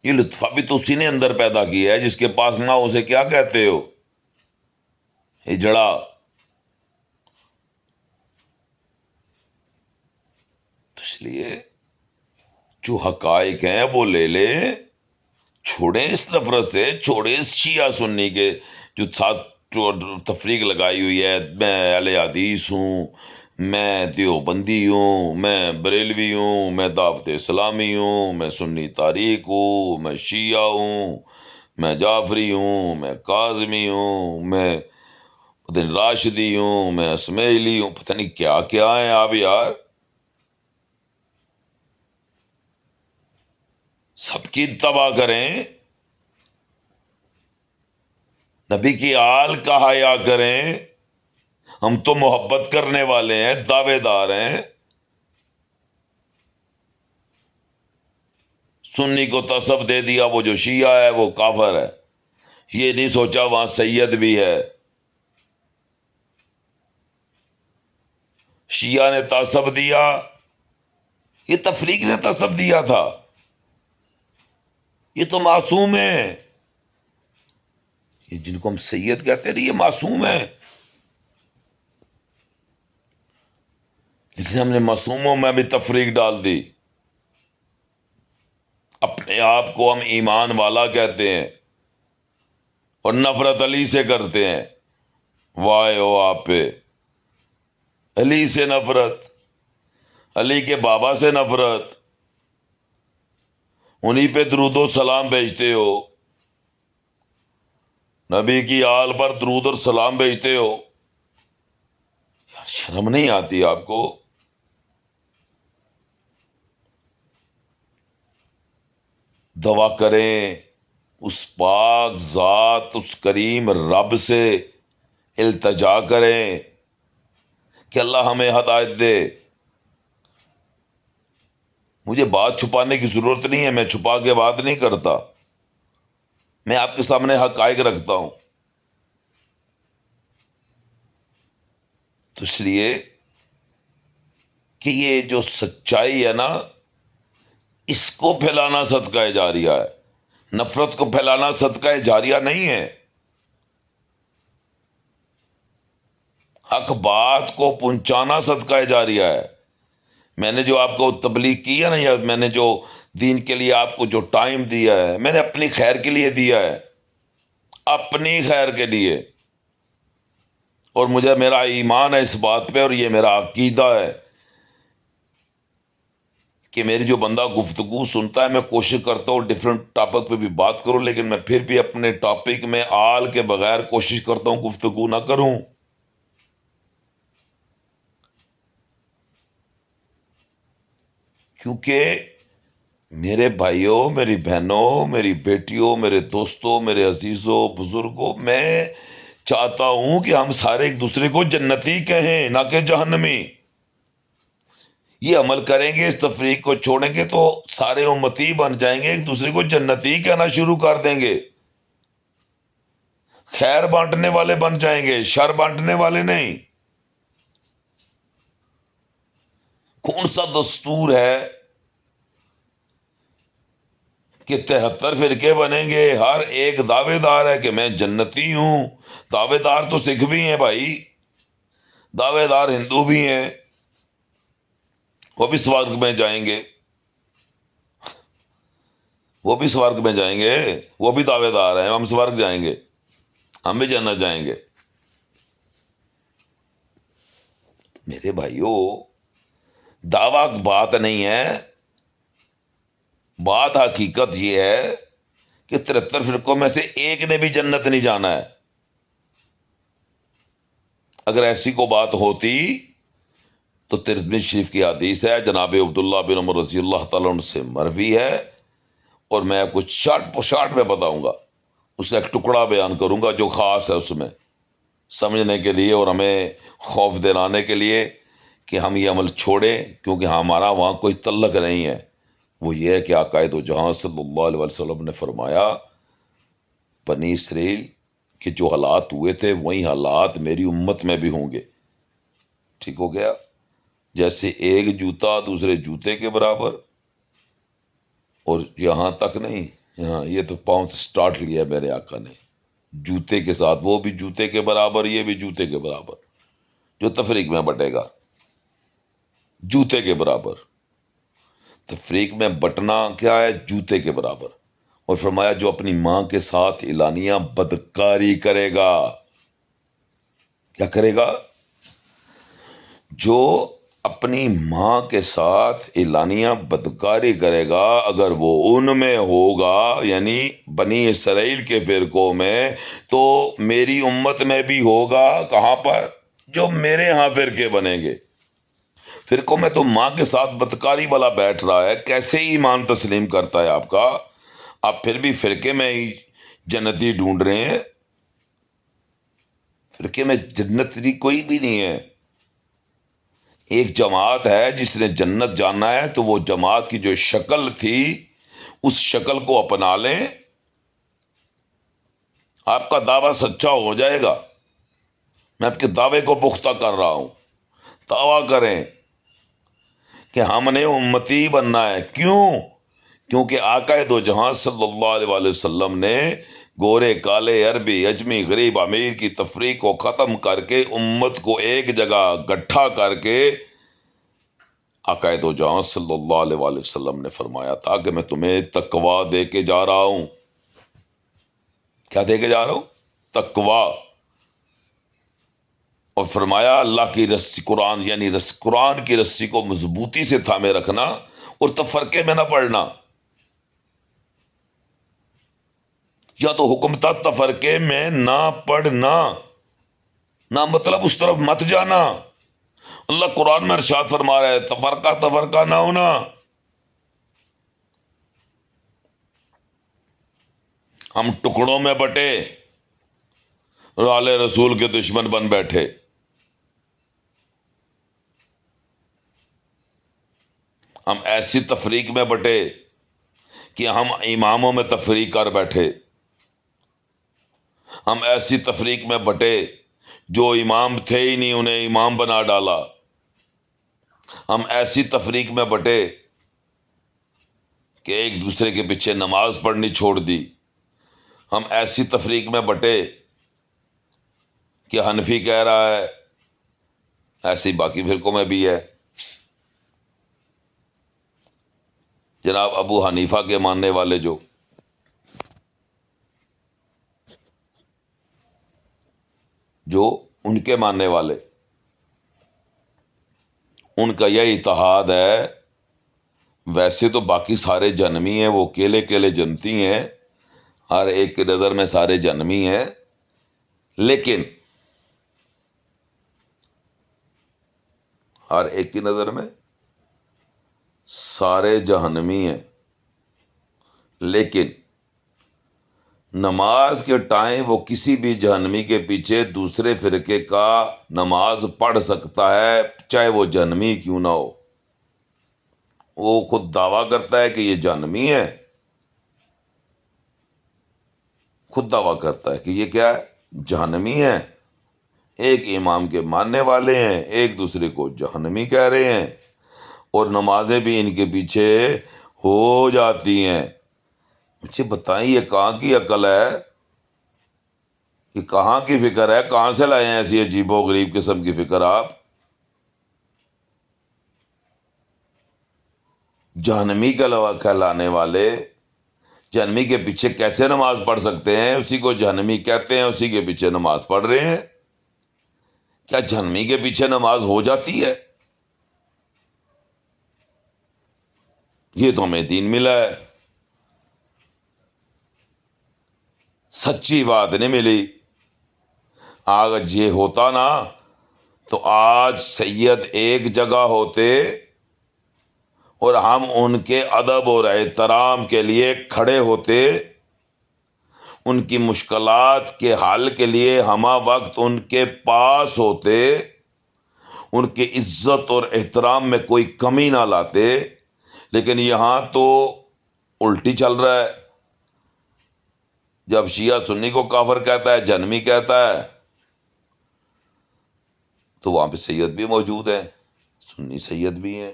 یہ لطفہ بھی تو اسی نے اندر پیدا کیا ہے، جس کے پاس نہ ہو اسے کیا کہتے ہو؟ ہجڑا. تو اس لیے جو حقائق ہیں وہ لے لے، چھوڑیں اس نفرت سے، چھوڑیں اس شیعہ سنی کے جو ساتھ تفریق لگائی ہوئی ہے. میں اہل حدیث ہوں، میں دیوبندی ہوں، میں بریلوی ہوں، میں دعوت اسلامی ہوں، میں سنی تاریخ ہوں، میں شیعہ ہوں، میں جعفری ہوں، میں کاظمی ہوں، میں دن راشدی ہوں، میں اسماعیلی ہوں. پتہ نہیں کیا کیا ہیں آپ یار. سب کی اتباع کریں، نبی کی آل کا حیا کریں. ہم تو محبت کرنے والے ہیں، دعوے دار ہیں. سنی کو تصب دے دیا وہ جو شیعہ ہے وہ کافر ہے، یہ نہیں سوچا وہاں سید بھی ہے. شیعہ نے تعصب دیا، یہ تفریق نے تعصب دیا تھا. یہ تو معصوم ہیں، یہ جن کو ہم سید کہتے ہیں یہ معصوم ہیں. لیکن ہم نے معصوموں میں بھی تفریق ڈال دی. اپنے آپ کو ہم ایمان والا کہتے ہیں اور نفرت علی سے کرتے ہیں. وائے ہو آپ پہ، علی سے نفرت، علی کے بابا سے نفرت، انہی پہ درود و سلام بھیجتے ہو، نبی کی آل پر درود اور سلام بھیجتے ہو. یار شرم نہیں آتی آپ کو؟ دعا کریں اس پاک ذات، اس کریم رب سے التجا کریں کہ اللہ ہمیں ہدایت دے۔ مجھے بات چھپانے کی ضرورت نہیں ہے، میں چھپا کے بات نہیں کرتا، میں آپ کے سامنے حقائق رکھتا ہوں۔ تو اس لیے کہ یہ جو سچائی ہے نا، اس کو پھیلانا صدقہ جاریہ ہے، نفرت کو پھیلانا صدقہ جاریہ نہیں ہے۔ حق بات کو پہنچانا صدقہ جاریہ ہے۔ میں نے جو آپ کو تبلیغ کی ہے نا، یا میں نے جو دین کے لیے آپ کو جو ٹائم دیا ہے، میں نے اپنی خیر کے لیے دیا ہے، اپنی خیر کے لیے، اور مجھے میرا ایمان ہے اس بات پہ، اور یہ میرا عقیدہ ہے کہ میری جو بندہ گفتگو سنتا ہے، میں کوشش کرتا ہوں ڈفرینٹ ٹاپک پہ بھی بات کروں، لیکن میں پھر بھی اپنے ٹاپک میں آل کے بغیر کوشش کرتا ہوں گفتگو نہ کروں۔ کیونکہ میرے بھائیوں، میری بہنوں، میری بیٹیوں، میرے دوستوں، میرے عزیزوں، بزرگوں، میں چاہتا ہوں کہ ہم سارے ایک دوسرے کو جنتی کہیں، نہ کہ جہنمی۔ یہ عمل کریں گے، اس تفریق کو چھوڑیں گے، تو سارے امتی بن جائیں گے، ایک دوسرے کو جنتی کہنا شروع کر دیں گے، خیر بانٹنے والے بن جائیں گے، شر بانٹنے والے نہیں۔ کون سا دستور ہے کہ 73 فرقے بنیں گے، ہر ایک دعوے دار ہے کہ میں جنتی ہوں؟ دعوے دار تو سکھ بھی ہیں بھائی، دعوے دار ہندو بھی ہیں، وہ بھی سورگ میں جائیں گے، وہ بھی سورگ میں جائیں گے، وہ بھی دعوے دار ہیں، ہم سورگ جائیں گے، ہم بھی جنت جائیں گے۔ میرے بھائیوں، دعویٰ بات نہیں ہے، بات حقیقت یہ ہے کہ 73 فرقوں میں سے ایک نے بھی جنت نہیں جانا ہے۔ اگر ایسی کو بات ہوتی تو ترمذی شریف کی حدیث ہے، جناب عبداللہ بن عمر رضی اللہ تعالیٰ عنہ سے مروی ہے، اور میں کچھ شارٹ میں بتاؤں گا، اس کا ایک ٹکڑا بیان کروں گا جو خاص ہے اس میں، سمجھنے کے لیے اور ہمیں خوف دلانے کے لیے کہ ہم یہ عمل چھوڑیں، کیونکہ ہمارا وہاں کوئی تعلق نہیں ہے۔ وہ یہ ہے کہ آقا دو جہاں صلی اللہ علیہ وسلم نے فرمایا، بنی اسرائیل کے جو حالات ہوئے تھے وہی حالات میری امت میں بھی ہوں گے۔ ٹھیک ہو گیا؟ جیسے ایک جوتا دوسرے جوتے کے برابر، اور یہاں تک نہیں، یہاں یہ تو پاؤں سے سٹارٹ لیا میرے آقا نے، جوتے کے ساتھ، وہ بھی جوتے کے برابر، یہ بھی جوتے کے برابر، جو تفریق میں بٹے گا جوتے کے برابر۔ تفریق میں بٹنا کیا ہے؟ جوتے کے برابر۔ اور فرمایا جو اپنی ماں کے ساتھ اعلانیہ بدکاری کرے گا، کیا کرے گا؟ جو اپنی ماں کے ساتھ اعلانیہ بدکاری کرے گا، اگر وہ ان میں ہوگا، یعنی بنی اسرائیل کے فرقوں میں، تو میری امت میں بھی ہوگا۔ کہاں پر؟ جو میرے ہاں فرقے بنیں گے۔ فرقوں میں تو ماں کے ساتھ بدکاری والا بیٹھ رہا ہے، کیسے ایمان تسلیم کرتا ہے آپ کا؟ آپ پھر بھی فرقے میں ہی جنتی ڈھونڈ رہے ہیں۔ فرقے میں جنتی کوئی بھی نہیں ہے۔ ایک جماعت ہے جس نے جنت جانا ہے، تو وہ جماعت کی جو شکل تھی اس شکل کو اپنا لیں، آپ کا دعویٰ سچا ہو جائے گا۔ میں آپ کے دعوے کو پختہ کر رہا ہوں۔ دعویٰ کریں کہ ہم نے امتی بننا ہے۔ کیوں؟ کیونکہ آقا دو جہاں صلی اللہ علیہ وآلہ وسلم نے گورے کالے عربی اجمی غریب امیر کی تفریق کو ختم کر کے امت کو ایک جگہ گٹھا کر کے آقا دو جہاں صلی اللہ علیہ وآلہ وسلم نے فرمایا تھا کہ میں تمہیں تقویٰ دے کے جا رہا ہوں۔ کیا دے کے جا رہا ہوں؟ تقویٰ۔ اور فرمایا اللہ کی رسی قرآن، یعنی قرآن کی رسی کو مضبوطی سے تھامے رکھنا اور تفرقے میں نہ پڑنا۔ یا تو حکم تھا تفرقے میں نہ پڑنا، نہ مطلب اس طرف مت جانا۔ اللہ قرآن میں ارشاد فرما رہا ہے تفرقہ نہ ہونا۔ ہم ٹکڑوں میں بٹے اور آل رسول کے دشمن بن بیٹھے. ہم ایسی تفریق میں بٹے کہ ہم اماموں میں تفریق کر بیٹھے. ہم ایسی تفریق میں بٹے جو امام تھے ہی نہیں انہیں امام بنا ڈالا. ہم ایسی تفریق میں بٹے کہ ایک دوسرے کے پیچھے نماز پڑھنی چھوڑ دی. ہم ایسی تفریق میں بٹے کہ حنفی کہہ رہا ہے ایسے ہی باقی فرقوں میں بھی ہے. جناب ابو حنیفہ کے ماننے والے جو ان کے ماننے والے، ان کا یہ اتحاد ہے. ویسے تو باقی سارے جنمی ہیں، وہ کیلے کیلے جنتی ہیں، ہر ایک کی نظر میں سارے جنمی ہیں، لیکن ہر ایک کی نظر میں سارے جہنمی ہیں، لیکن نماز کے ٹائم وہ کسی بھی جہنمی کے پیچھے دوسرے فرقے کا نماز پڑھ سکتا ہے، چاہے وہ جہنمی کیوں نہ ہو. وہ خود دعویٰ کرتا ہے کہ یہ جہنمی ہے، خود دعویٰ کرتا ہے کہ یہ کیا ہے، جہنمی ہے. ایک امام کے ماننے والے ہیں، ایک دوسرے کو جہنمی کہہ رہے ہیں، اور نمازیں بھی ان کے پیچھے ہو جاتی ہیں. مجھے بتائیں یہ کہاں کی عقل ہے، یہ کہاں کی فکر ہے، کہاں سے لائے ہیں ایسی عجیب و غریب قسم کی فکر آپ؟ جہنمی کے علاوہ کہلانے والے جہنمی کے پیچھے کیسے نماز پڑھ سکتے ہیں؟ اسی کو جہنمی کہتے ہیں، اسی کے پیچھے نماز پڑھ رہے ہیں. کیا جہنمی کے پیچھے نماز ہو جاتی ہے؟ یہ تو ہمیں دین ملا ہے، سچی بات نہیں ملی. اگر یہ ہوتا نا تو آج سید ایک جگہ ہوتے اور ہم ان کے ادب اور احترام کے لیے کھڑے ہوتے، ان کی مشکلات کے حل کے لیے ہمہ وقت ان کے پاس ہوتے، ان کی عزت اور احترام میں کوئی کمی نہ لاتے. لیکن یہاں تو الٹی چل رہا ہے. جب شیعہ سنی کو کافر کہتا ہے، جہنمی کہتا ہے، تو وہاں پہ سید بھی موجود ہیں، سنی سید بھی ہیں.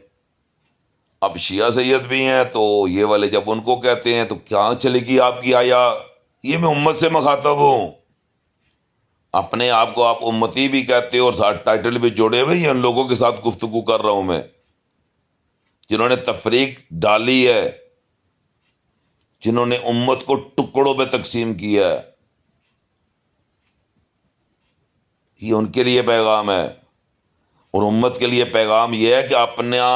اب شیعہ سید بھی ہیں تو یہ والے جب ان کو کہتے ہیں تو کیا چلے گی آپ کی آیا؟ یہ میں امت سے مخاطب ہوں. اپنے آپ کو آپ امتی بھی کہتے ہو اور ساتھ ٹائٹل بھی جوڑے ہوئے. یہ ان لوگوں کے ساتھ گفتگو کر رہا ہوں میں جنہوں نے تفریق ڈالی ہے، جنہوں نے امت کو ٹکڑوں پہ تقسیم کیا ہے. یہ ان کے لیے پیغام ہے، اور امت کے لیے پیغام یہ ہے کہ اپنا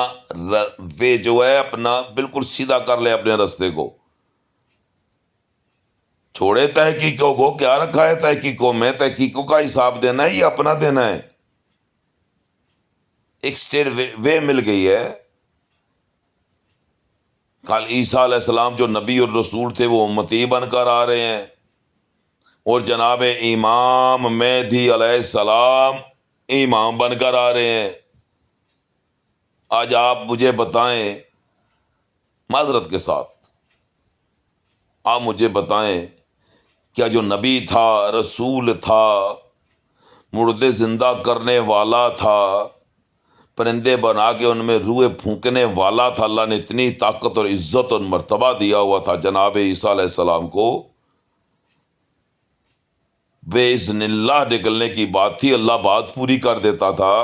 وے جو ہے اپنا بالکل سیدھا کر لے، اپنے رستے کو چھوڑے. تحقیقوں کو کیا رکھا ہے؟ تحقیقوں میں تحقیقوں کا حساب دینا ہے، یہ اپنا دینا ہے. ایک اسٹیٹ وے مل گئی ہے. کل عیسیٰ علیہ السلام جو نبی اور رسول تھے وہ امتی بن کر آ رہے ہیں، اور جناب امام مہدی علیہ السلام امام بن کر آ رہے ہیں. آج آپ مجھے بتائیں، معذرت کے ساتھ آپ مجھے بتائیں، کیا جو نبی تھا، رسول تھا، مردے زندہ کرنے والا تھا، پرندے بنا کے ان میں روح پھونکنے والا تھا، اللہ نے اتنی طاقت اور عزت اور مرتبہ دیا ہوا تھا جناب عیسیٰ علیہ السلام کو، بِإِذْنِ اللہ نکلنے کی بات تھی، اللہ بات پوری کر دیتا تھا.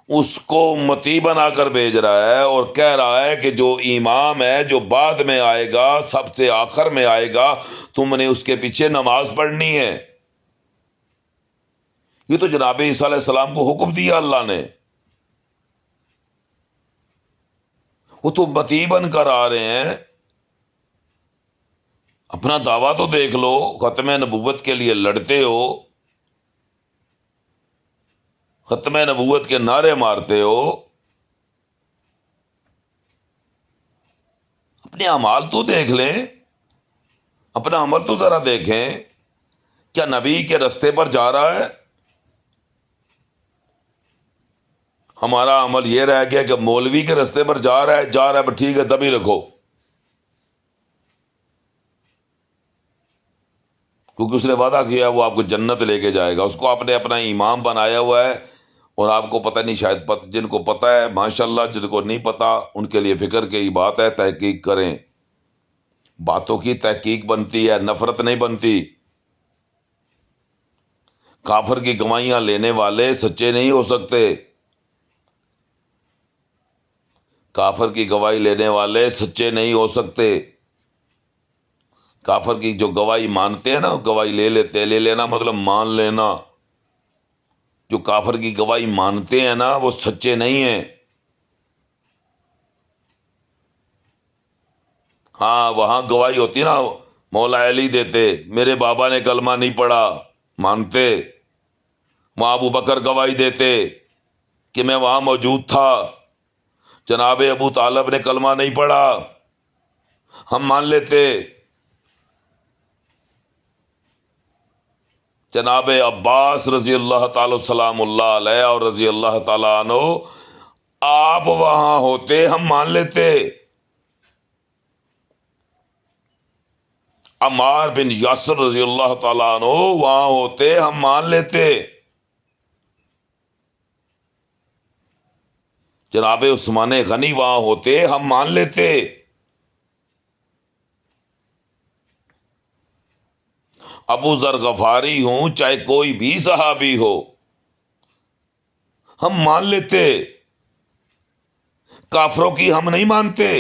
اس کو امتی بنا کر بھیج رہا ہے اور کہہ رہا ہے کہ جو امام ہے، جو بعد میں آئے گا، سب سے آخر میں آئے گا، تم نے اس کے پیچھے نماز پڑھنی ہے. یہ تو جناب عیسیٰ علیہ السلام کو حکم دیا اللہ نے. وہ تو امتی بن کر آ رہے ہیں. اپنا دعویٰ تو دیکھ لو، ختم نبوت کے لیے لڑتے ہو، ختم نبوت کے نعرے مارتے ہو، اپنے اعمال تو دیکھ لیں، اپنا عمل تو ذرا دیکھیں، کیا نبی کے رستے پر جا رہا ہے؟ ہمارا عمل یہ رہ گیا کہ مولوی کے رستے پر جا رہا ہے، ٹھیک ہے تبھی رکھو، کیونکہ اس نے وعدہ کیا وہ آپ کو جنت لے کے جائے گا، اس کو آپ نے اپنا امام بنایا ہوا ہے، اور آپ کو پتہ نہیں، شاید جن کو پتہ ہے ماشاءاللہ، جن کو نہیں پتہ ان کے لیے فکر کی بات ہے، تحقیق کریں، باتوں کی تحقیق بنتی ہے، نفرت نہیں بنتی۔ کافر کی گواہیاں لینے والے سچے نہیں ہو سکتے، کافر کی گواہی لینے والے سچے نہیں ہو سکتے۔ کافر کی جو گواہی مانتے ہیں نا، گواہی لے لیتے ہیں، لے لینا مطلب مان لینا، جو کافر کی گواہی مانتے ہیں نا وہ سچے نہیں ہیں۔ ہاں وہاں گواہی ہوتی نا، مولا علی دیتے میرے بابا نے کلمہ نہیں پڑھا، مانتے۔ وہاں ابو بکر گواہی دیتے کہ میں وہاں موجود تھا، جناب ابو طالب نے کلمہ نہیں پڑھا، ہم مان لیتے۔ جناب عباس رضی اللہ تعالی سلام اللہ علیہ اور رضی اللہ تعالیٰ عنہ، آپ وہاں ہوتے ہم مان لیتے۔ عمار بن یاسر رضی اللہ تعالیٰ عنہ وہاں ہوتے ہم مان لیتے۔ جناب عثمان غنی وہاں ہوتے ہم مان لیتے۔ ابو ذر غفاری ہوں چاہے کوئی بھی صحابی ہو، ہم مان لیتے۔ کافروں کی ہم نہیں مانتے،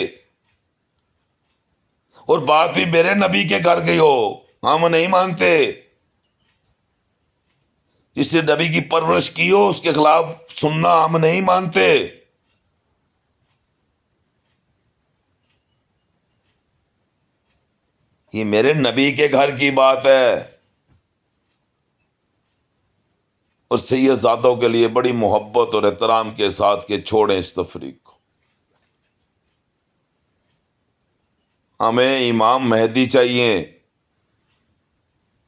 اور بات بھی میرے نبی کے گھر گئی ہو، ہم نہیں مانتے۔ جس نے نبی کی پرورش کی ہو اس کے خلاف سننا ہم نہیں مانتے۔ یہ میرے نبی کے گھر کی بات ہے، اور سید زادوں کے لیے بڑی محبت اور احترام کے ساتھ کہ چھوڑیں اس تفریق کو۔ ہمیں امام مہدی چاہیے،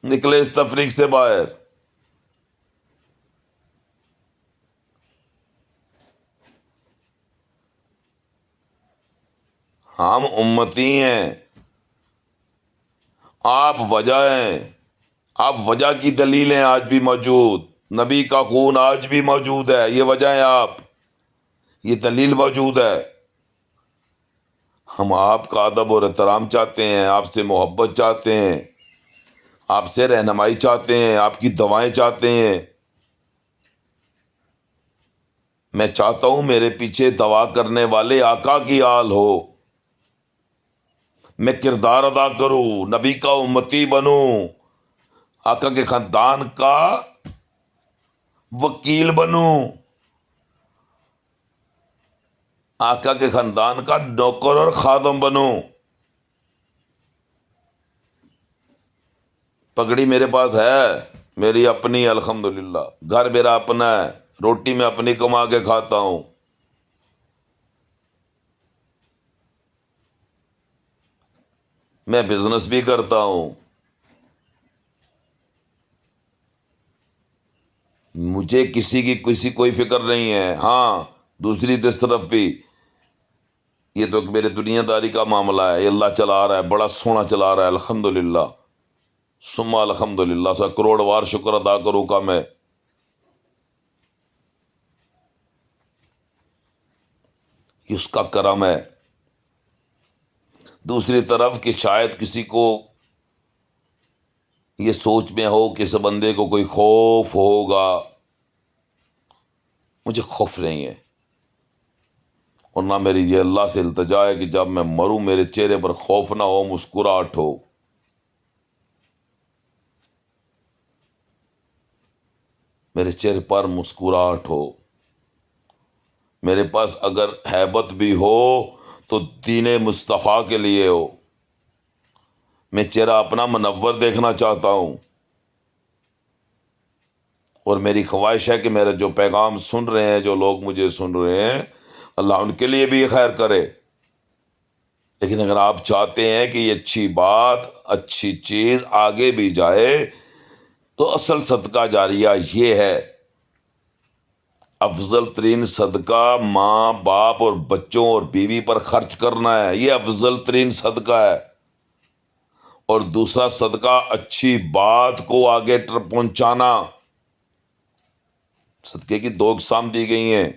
نکلے اس تفریق سے باہر۔ ہم امتی ہیں، آپ وجہ ہیں، آپ وجہ کی دلیلیں آج بھی موجود، نبی کا خون آج بھی موجود ہے، یہ وجہ ہے آپ، یہ دلیل موجود ہے۔ ہم آپ کا ادب اور احترام چاہتے ہیں، آپ سے محبت چاہتے ہیں، آپ سے رہنمائی چاہتے ہیں، آپ کی دعائیں چاہتے ہیں۔ میں چاہتا ہوں میرے پیچھے دعا کرنے والے آقا کی آل ہو، میں کردار ادا کروں، نبی کا امتی بنوں، آقا کے خاندان کا وکیل بنوں، آقا کے خاندان کا نوکر اور خادم بنوں۔ پگڑی میرے پاس ہے، میری اپنی، الحمدللہ، گھر میرا اپنا ہے، روٹی میں اپنی کما کے کھاتا ہوں۔ میں بزنس بھی کرتا ہوں، مجھے کسی کی کوئی فکر نہیں ہے۔ ہاں دوسری طرف بھی یہ تو میرے دنیا داری کا معاملہ ہے، یہ اللہ چلا رہا ہے، بڑا سونا چلا رہا ہے، الحمدللہ ثم الحمدللہ، سا کروڑ وار شکر ادا کروں کا میں۔ یہ اس کا کرم ہے۔ دوسری طرف کہ شاید کسی کو یہ سوچ میں ہو کہ اس بندے کو کوئی خوف ہوگا، مجھے خوف نہیں ہے، اور نہ میری یہ اللہ سے التجا ہے کہ جب میں مروں میرے چہرے پر خوف نہ ہو، مسکراہٹ ہو۔ میرے چہرے پر مسکراہٹ ہو، میرے پاس اگر ہیبت بھی ہو تو دین مصطفیٰ کے لیے ہو۔ میں چہرہ اپنا منور دیکھنا چاہتا ہوں، اور میری خواہش ہے کہ میرا جو پیغام سن رہے ہیں، جو لوگ مجھے سن رہے ہیں، اللہ ان کے لیے بھی خیر کرے۔ لیکن اگر آپ چاہتے ہیں کہ یہ اچھی بات، اچھی چیز آگے بھی جائے، تو اصل صدقہ جاریہ یہ ہے. افضل ترین صدقہ ماں باپ اور بچوں اور بیوی پر خرچ کرنا ہے، یہ افضل ترین صدقہ ہے. اور دوسرا صدقہ اچھی بات کو آگے پہنچانا. صدقے کی دو اقسام دی گئی ہیں،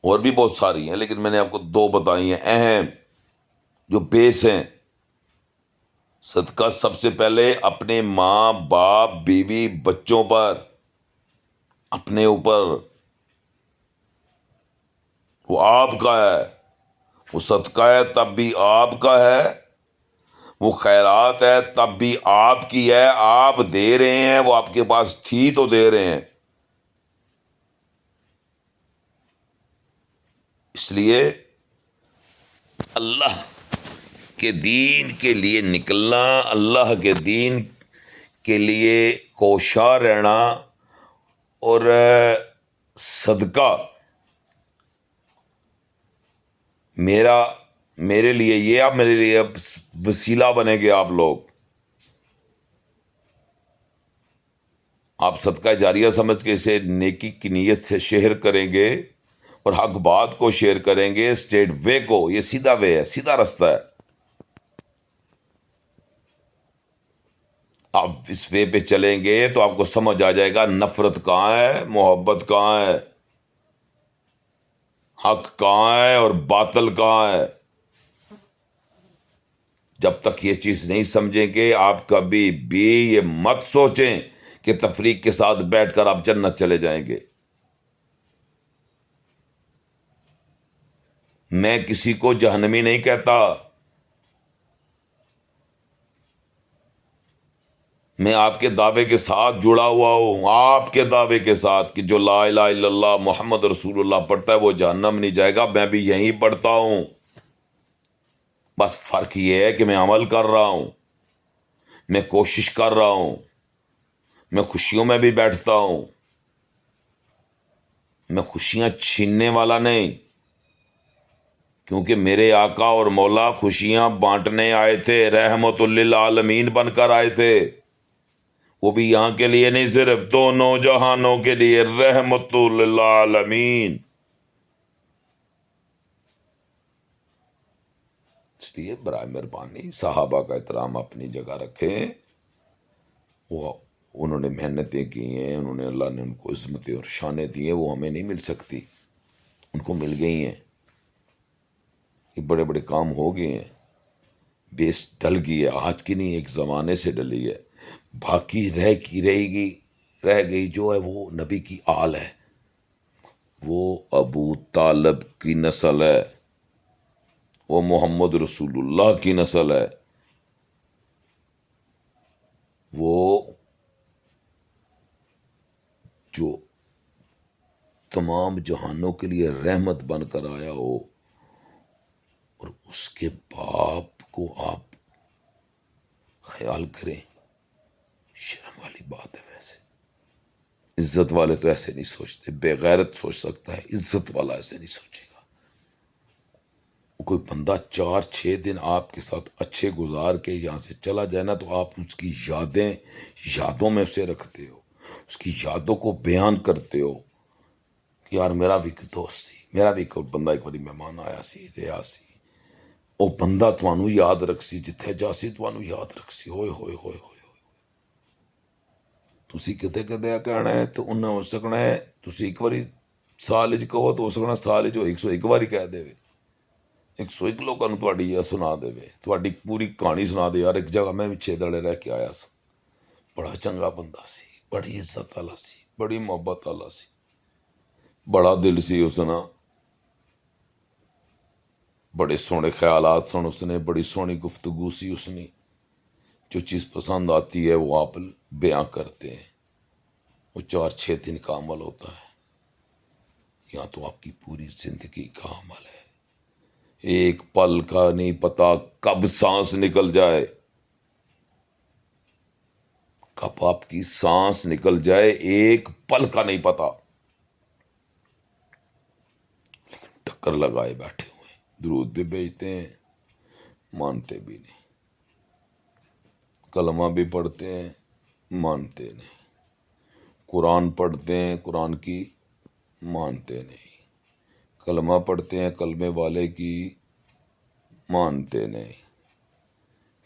اور بھی بہت ساری ہیں، لیکن میں نے آپ کو دو بتائی ہیں اہم، جو بیس ہیں. صدقہ سب سے پہلے اپنے ماں باپ بیوی بچوں پر، اپنے اوپر، وہ آپ کا ہے. وہ صدقہ ہے تب بھی آپ کا ہے، وہ خیرات ہے تب بھی آپ کی ہے. آپ دے رہے ہیں، وہ آپ کے پاس تھی تو دے رہے ہیں. اس لیے اللہ کے دین کے لیے نکلنا، اللہ کے دین کے لیے کوشاں رہنا، اور صدقہ میرے لیے یہ، آپ میرے لیے وسیلہ بنے گے. آپ لوگ، آپ صدقہ جاریہ سمجھ کے اسے نیکی کی نیت سے شیئر کریں گے اور حق بات کو شیئر کریں گے، اسٹریٹ وے کو. یہ سیدھا وے ہے، سیدھا رستہ ہے. آپ اس وے پہ چلیں گے تو آپ کو سمجھ آ جائے گا نفرت کہاں ہے، محبت کہاں ہے، حق کہاں ہے اور باطل کہاں ہے. جب تک یہ چیز نہیں سمجھیں گے، آپ کبھی بھی یہ مت سوچیں کہ تفریق کے ساتھ بیٹھ کر آپ جنت چلے جائیں گے. میں کسی کو جہنمی نہیں کہتا، میں آپ کے دعوے کے ساتھ جڑا ہوا ہوں، آپ کے دعوے کے ساتھ کہ جو لا الہ الا اللہ محمد رسول اللہ پڑھتا ہے وہ جہنم نہیں جائے گا. میں بھی یہی پڑھتا ہوں، بس فرق یہ ہے کہ میں عمل کر رہا ہوں، میں کوشش کر رہا ہوں، میں خوشیوں میں بھی بیٹھتا ہوں. میں خوشیاں چھیننے والا نہیں، کیونکہ میرے آقا اور مولا خوشیاں بانٹنے آئے تھے، رحمت للعالمین بن کر آئے تھے. وہ بھی یہاں کے لیے نہیں، صرف دونوں جہانوں کے لیے رحمت للعالمین. اس لیے برائے مہربانی صحابہ کا احترام اپنی جگہ رکھیں. وہ انہوں نے محنتیں کی ہیں، انہوں نے، اللہ نے ان کو عظمتیں اور شانیں دی ہیں، وہ ہمیں نہیں مل سکتی، ان کو مل گئی ہیں. یہ بڑے بڑے کام ہو گئے ہیں، بیس ڈل گئی ہے، آج کی نہیں ایک زمانے سے ڈلی ہے. باقی رہ گئی جو ہے وہ نبی کی آل ہے، وہ ابو طالب کی نسل ہے، وہ محمد رسول اللہ کی نسل ہے، وہ جو تمام جہانوں کے لیے رحمت بن کر آیا ہو، اور اس کے باپ کو آپ خیال کریں. شرم والی بات ہے. ویسے عزت والے تو ایسے نہیں سوچتے، بے غیرت سوچ سکتا ہے، عزت والا ایسے نہیں سوچے گا. کوئی بندہ 4-6 دن آپ کے ساتھ اچھے گزار کے یہاں سے چلا جائے نا، تو آپ اس کی یادوں میں اسے رکھتے ہو، اس کی یادوں کو بیان کرتے ہو کہ یار میرا بھی ایک دوست سی، میرا بھی ایک بندہ ایک بڑی مہمان آیا سی، رہا سی، وہ بندہ تمہوں یاد رکھ سی، جتھے جا سی تمہوں یاد رکھ سی. ہوئے ہوئے ہوئے ہوئے تسی کتے کتے کہنا ہے تو انہیں ہو سکنا ہے تسی ایک باری سال وچ کہو تو ہو سکنا سال وچ 101 باری کہہ دے، 101 لوگوں تہاڈی یہ سنا دے، تہاڈی پوری کہانی سنا دے. یار ایک جگہ میں بھی 6 دڑے رہ کے آیا سا، بڑا چنگا بندہ سی، بڑی عزت والا سی، بڑی محبت والا سی، بڑا دل سی اس نا، بڑے سونے خیالات سن اس نے، بڑی سونی گفتگو سی اس نے. جو چیز پسند آتی ہے وہ آپ بیاں کرتے ہیں، وہ 4-6 دن کا عمل ہوتا ہے، یا تو آپ کی پوری زندگی کا عمل ہے. ایک پل کا نہیں پتا کب سانس نکل جائے، کب آپ کی سانس نکل جائے، ایک پل کا نہیں پتا. لیکن ٹکر لگائے بیٹھے ہوئے، درود بھی بھیجتے ہیں، مانتے بھی نہیں، کلمہ بھی پڑھتے ہیں، مانتے نہیں، قرآن پڑھتے ہیں، قرآن کی مانتے نہیں، کلمہ پڑھتے ہیں، کلمے والے کی مانتے نہیں۔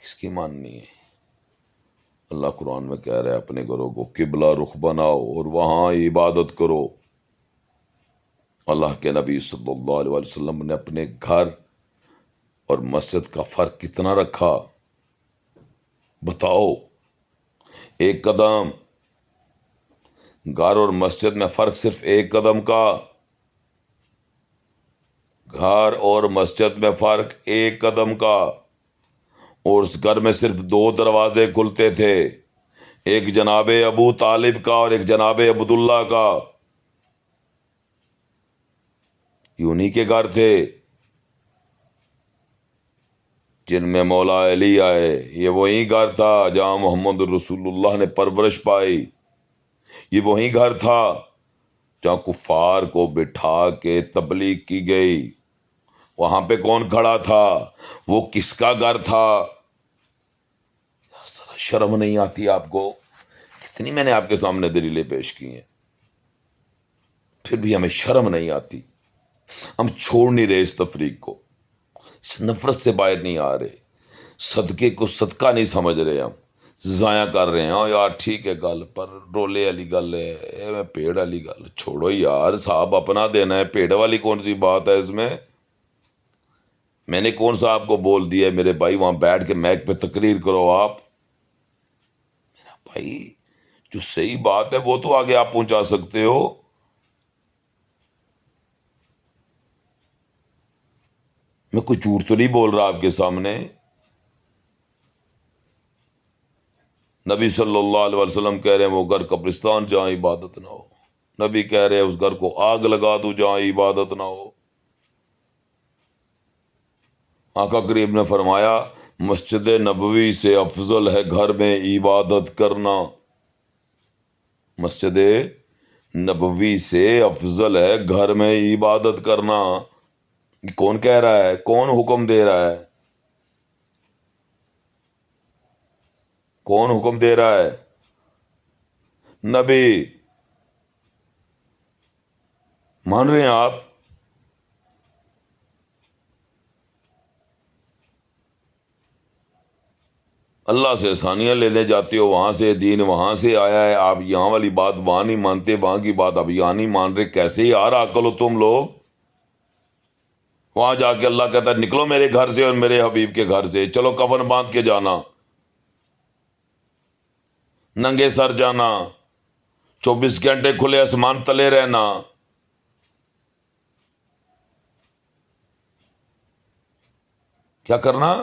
کس کی ماننی ہے؟ اللہ قرآن میں کہہ رہا ہے اپنے گھروں کو قبلہ رخ بناؤ اور وہاں عبادت کرو۔ اللہ کے نبی صلی اللہ علیہ وسلم نے اپنے گھر اور مسجد کا فرق کتنا رکھا؟ بتاؤ، ایک قدم، گھر اور مسجد میں فرق صرف ایک قدم کا، گھر اور مسجد میں فرق ایک قدم کا، اور اس گھر میں صرف 2 دروازے کھلتے تھے، ایک جناب ابو طالب کا اور ایک جناب عبداللہ کا۔ یہ انہی کے گھر تھے جن میں مولا علی آئے، یہ وہی گھر تھا جہاں محمد رسول اللہ نے پرورش پائی، یہ وہی گھر تھا جہاں کفار کو بٹھا کے تبلیغ کی گئی۔ وہاں پہ کون کھڑا تھا؟ وہ کس کا گھر تھا؟ ذرا شرم نہیں آتی آپ کو؟ کتنی میں نے آپ کے سامنے دلیلیں پیش کی ہیں، پھر بھی ہمیں شرم نہیں آتی۔ ہم چھوڑ نہیں رہے اس تفریق کو، اس نفرت سے باہر نہیں آ رہے، صدقے کو صدقہ نہیں سمجھ رہے، ہم ضائع کر رہے ہیں۔ ہاں یار ٹھیک ہے، گل پر رولے والی گل ہے، پیڑ والی گل چھوڑو یار، صاحب اپنا دینا ہے، پیڑ والی کون سی بات ہے اس میں نے کون سا آپ کو بول دیا ہے میرے بھائی وہاں بیٹھ کے میک پہ تقریر کرو؟ آپ میرا بھائی، جو صحیح بات ہے وہ تو آگے آپ پہنچا سکتے ہو۔ میں کوئی جھوٹ تو نہیں بول رہا آپ کے سامنے۔ نبی صلی اللہ علیہ وسلم کہہ رہے ہیں وہ گھر قبرستان جہاں عبادت نہ ہو، نبی کہہ رہے ہیں اس گھر کو آگ لگا دو جہاں عبادت نہ ہو۔ آقا کریم نے فرمایا مسجد نبوی سے افضل ہے گھر میں عبادت کرنا، مسجد نبوی سے افضل ہے گھر میں عبادت کرنا۔ کون کہہ رہا ہے؟ کون حکم دے رہا ہے؟ کون حکم دے رہا ہے؟ نبی۔ مان رہے ہیں آپ؟ اللہ سے آسانیاں لینے جاتے ہو، وہاں سے دین وہاں سے آیا ہے، آپ یہاں والی بات وہاں نہیں مانتے، وہاں کی بات اب یہاں نہیں مان رہے، کیسے یار عاقل ہو تم لوگ؟ وہاں جا کے اللہ کہتا ہے نکلو میرے گھر سے اور میرے حبیب کے گھر سے، چلو کفن باندھ کے جانا، ننگے سر جانا، 24 گھنٹے کھلے آسمان تلے رہنا۔ کیا کرنا؟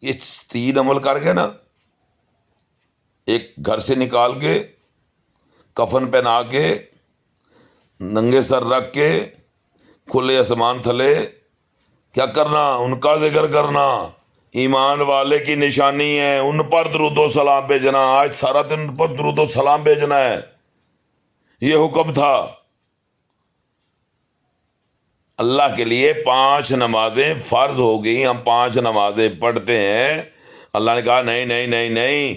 یہ 3 عمل کر کے نا، ایک گھر سے نکال کے، کفن پہنا کے، ننگے سر رکھ کے، کھلے آسمان تھلے، کیا کرنا؟ ان کا ذکر کرنا، ایمان والے کی نشانی ہے، ان پر درود و سلام بھیجنا، آج سارا دن ان پر درود و سلام بھیجنا ہے، یہ حکم تھا۔ اللہ کے لیے 5 نمازیں فرض ہو گئی، ہم 5 نمازیں پڑھتے ہیں، اللہ نے کہا نہیں نہیں نہیں نہیں،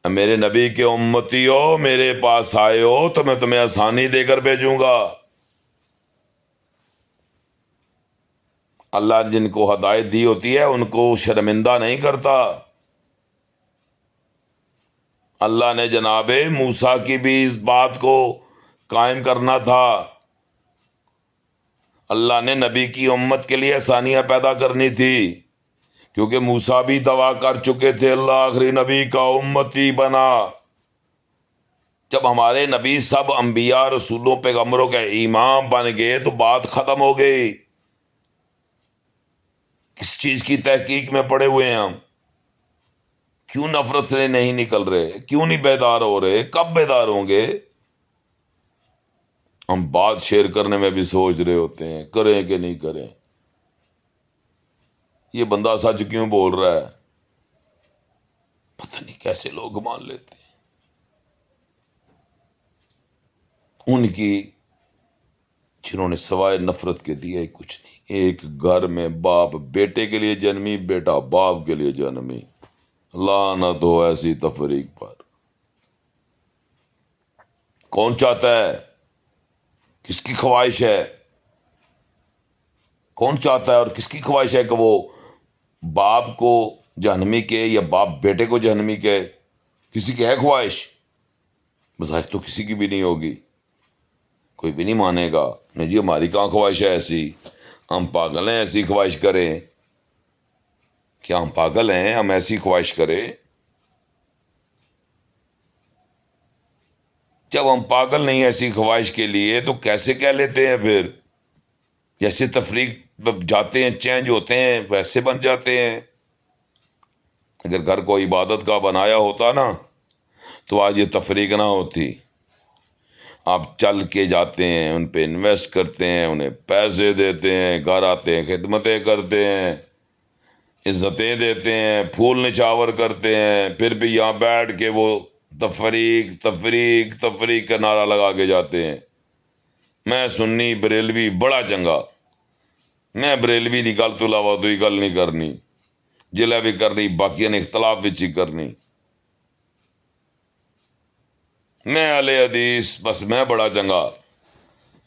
میرے نبی کے امتی ہو، میرے پاس آئے ہو تو میں تمہیں آسانی دے کر بھیجوں گا۔ اللہ جن کو ہدایت دی ہوتی ہے ان کو شرمندہ نہیں کرتا۔ اللہ نے جناب موسیٰ کی بھی اس بات کو قائم کرنا تھا، اللہ نے نبی کی امت کے لیے آسانیاں پیدا کرنی تھی، کیونکہ موسیٰ بھی دعا کر چکے تھے اللہ آخری نبی کا امتی بنا۔ جب ہمارے نبی سب انبیاء رسولوں پیغمبروں کے امام بن گئے تو بات ختم ہو گئی۔ کس چیز کی تحقیق میں پڑے ہوئے ہیں ہم؟ کیوں نفرت سے نہیں نکل رہے؟ کیوں نہیں بیدار ہو رہے؟ کب بیدار ہوں گے؟ ہم بات شیئر کرنے میں بھی سوچ رہے ہوتے ہیں کریں کہ نہیں کریں، یہ بندہ سچ کیوں بول رہا ہے؟ پتہ نہیں کیسے لوگ مان لیتے ہیں۔ ان کی جنہوں نے سوائے نفرت کے دیا ہی کچھ نہیں. ایک گھر میں باپ بیٹے کے لیے جنمی، بیٹا باپ کے لیے جنمی. لعنت ہو ایسی تفریق پر. کون چاہتا ہے؟ کس کی خواہش ہے؟ کون چاہتا ہے اور کس کی خواہش ہے کہ وہ باپ کو جہنمی کے یا باپ بیٹے کو جہنمی کے؟ کسی کی ہے خواہش؟ بظاہر تو کسی کی بھی نہیں ہوگی، کوئی بھی نہیں مانے گا. نہیں جی، ہماری کہاں خواہش ہے ایسی؟ ہم پاگل ہیں ایسی خواہش کریں؟ کیا ہم پاگل ہیں ہم ایسی خواہش کریں؟ جب ہم پاگل نہیں ایسی خواہش کے لیے تو کیسے کہہ لیتے ہیں پھر؟ جیسے تفریق جاتے ہیں چینج ہوتے ہیں ویسے بن جاتے ہیں. اگر گھر کو عبادت کا بنایا ہوتا نا تو آج یہ تفریق نہ ہوتی. آپ چل کے جاتے ہیں، ان پہ انویسٹ کرتے ہیں، انہیں پیسے دیتے ہیں، گھر آتے ہیں خدمتیں کرتے ہیں، عزتیں دیتے ہیں، پھول نچاور کرتے ہیں، پھر بھی یہاں بیٹھ کے وہ تفریق تفریق تفریق کا نعرہ لگا کے جاتے ہیں. میں سنی بریلوی بڑا چنگا، میں بریلوی دی گل تو علاوہ دوئی گل نہیں کرنی، جلے بھی کرنی باقی نے اختلاف وچ ہی کرنی. میں اہل حدیث، بس میں بڑا چنگا،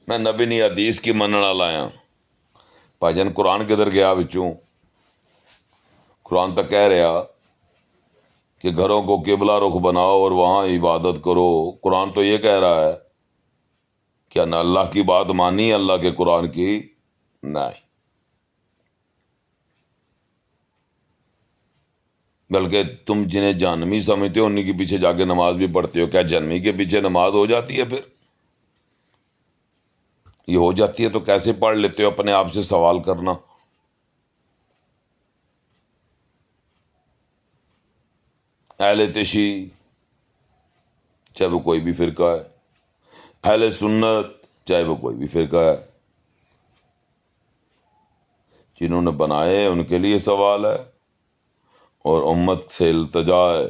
میں نبی نہیں حدیث کی منن والا آیا. بھائی جان قرآن کدھر گیا بچوں؟ قرآن تک کہہ رہا کہ گھروں کو قبلہ رخ بناؤ اور وہاں عبادت کرو. قرآن تو یہ کہہ رہا ہے. کیا نہ اللہ کی بات مانی اللہ کے قرآن کی؟ نہیں. بلکہ تم جنہیں جہنمی سمجھتے ہو انہیں کے پیچھے جا کے نماز بھی پڑھتے ہو. کیا جہنمی کے پیچھے نماز ہو جاتی ہے؟ پھر یہ ہو جاتی ہے تو کیسے پڑھ لیتے ہو؟ اپنے آپ سے سوال کرنا. اہل تشیع چاہے وہ کوئی بھی فرقہ ہے، اہل سنت چاہے وہ کوئی بھی فرقہ ہے، جنہوں نے بنائے ان کے لیے سوال ہے اور امت سے التجا ہے.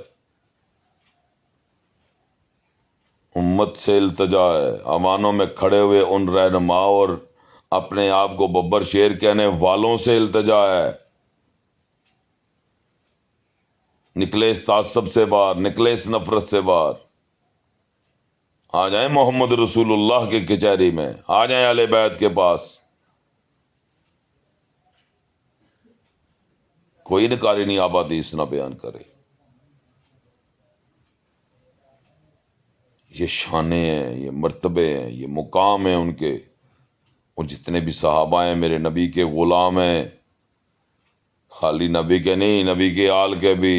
امت سے التجا ہے. اوانوں میں کھڑے ہوئے ان رہنما اور اپنے آپ کو ببر شیر کہنے والوں سے التجا ہے. نکلے اس تعصب سے باہر، نکلے اس نفرت سے باہر. آ جائیں محمد رسول اللہ کی کچہری میں، آ جائیں اہل بیت کے پاس. کوئی نکاری نہیں آپ حدیث نہ بیان کرے. یہ شانے ہیں، یہ مرتبے ہیں، یہ مقام ہیں ان کے. اور جتنے بھی صحابہ ہیں میرے نبی کے غلام ہیں، خالی نبی کے نہیں، نبی کے آل کے بھی.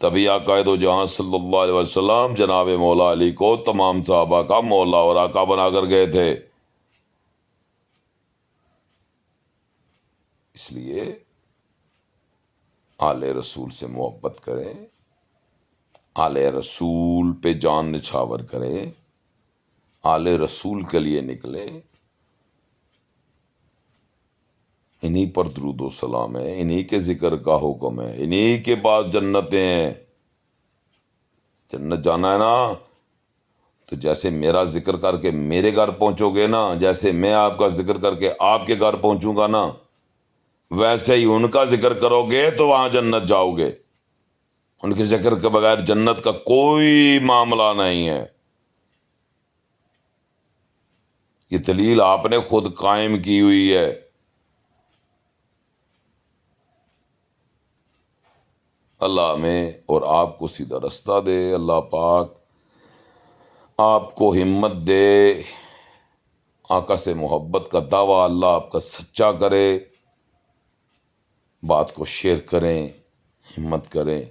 تبھی قائد و جہاں صلی اللہ علیہ وسلم جناب مولا علی کو تمام صحابہ کا مولا اور آقا بنا کر گئے تھے. اس لیے آل رسول سے محبت کریں، آل رسول پہ جان نچھاور کریں، آل رسول کے لیے نکلیں. انہی پر درود و سلام ہے، انہی کے ذکر کا حکم ہے، انہی کے پاس جنتیں ہیں. جنت جانا ہے نا تو جیسے میرا ذکر کر کے میرے گھر پہنچو گے نا، جیسے میں آپ کا ذکر کر کے آپ کے گھر پہنچوں گا نا، ویسے ہی ان کا ذکر کرو گے تو وہاں جنت جاؤ گے. ان کے ذکر کے بغیر جنت کا کوئی معاملہ نہیں ہے. یہ دلیل آپ نے خود قائم کی ہوئی ہے. اللہ ہمیں اور آپ کو سیدھا رستہ دے. اللہ پاک آپ کو ہمت دے. آقا سے محبت کا دعویٰ اللہ آپ کا سچا کرے. بات کو شیئر کریں، ہمت کریں،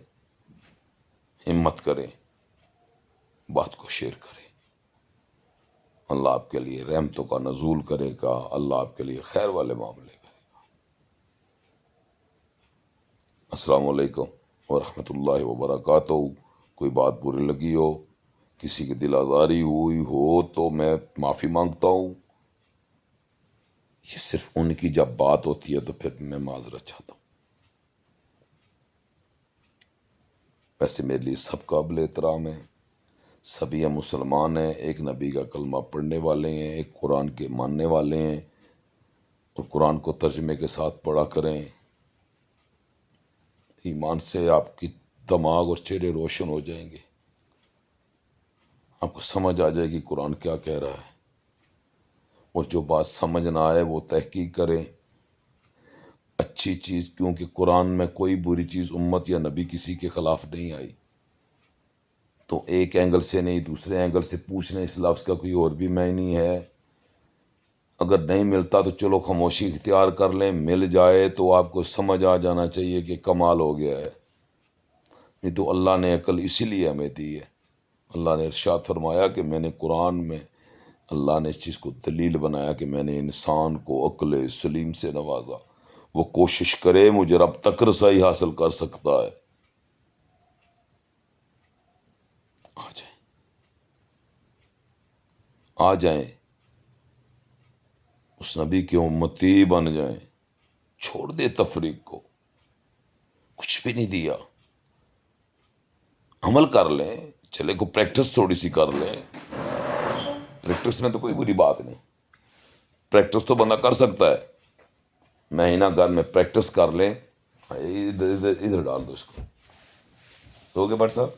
ہمت کریں، بات کو شیئر کریں. اللہ آپ کے لیے رحمتوں کا نزول کرے گا. اللہ آپ کے لیے خیر والے معاملے کرے گا. السلام علیکم ورحمۃ اللہ وبرکاتہ. کوئی بات بری لگی ہو، کسی کی دل آزاری ہوئی ہو تو میں معافی مانگتا ہوں. یہ صرف ان کی جب بات ہوتی ہے تو پھر میں معذرت چاہتا ہوں. ویسے میرے لیے سب قابل احترام ہے. سبھی ہم مسلمان ہیں، ایک نبی کا کلمہ پڑھنے والے ہیں، ایک قرآن کے ماننے والے ہیں، اور قرآن کو ترجمے کے ساتھ پڑھا کریں۔ ایمان سے آپ کی دماغ اور چہرے روشن ہو جائیں گے، آپ کو سمجھ آ جائے گی قرآن کیا کہہ رہا ہے، اور جو بات سمجھ نہ آئے وہ تحقیق کریں اچھی چیز، کیونکہ قرآن میں کوئی بری چیز امت یا نبی کسی کے خلاف نہیں آئی، تو ایک اینگل سے نہیں دوسرے اینگل سے پوچھ لیں، اس لفظ کا کوئی اور بھی معنی ہے، اگر نہیں ملتا تو چلو خاموشی اختیار کر لیں، مل جائے تو آپ کو سمجھ آ جانا چاہیے کہ کمال ہو گیا ہے۔ نہیں تو اللہ نے عقل اسی لیے ہمیں دی ہے، اللہ نے ارشاد فرمایا کہ میں نے قرآن میں، اللہ نے اس چیز کو دلیل بنایا کہ میں نے انسان کو عقل سلیم سے نوازا، وہ کوشش کرے مجھے رب تک رسائی حاصل کر سکتا ہے۔ آ جائیں، آ جائیں، اس نبی کے امتی بن جائیں، چھوڑ دے تفریق کو، کچھ بھی نہیں دیا، عمل کر لیں، چلے کو پریکٹس تھوڑی سی کر لیں، پریکٹس میں تو کوئی بری بات نہیں، پریکٹس تو بندہ کر سکتا ہے، مہینہ گھر میں پریکٹس کر لیں، ادھر ادھر ادھر ڈال دو اس کو، تو گے بٹ صاحب،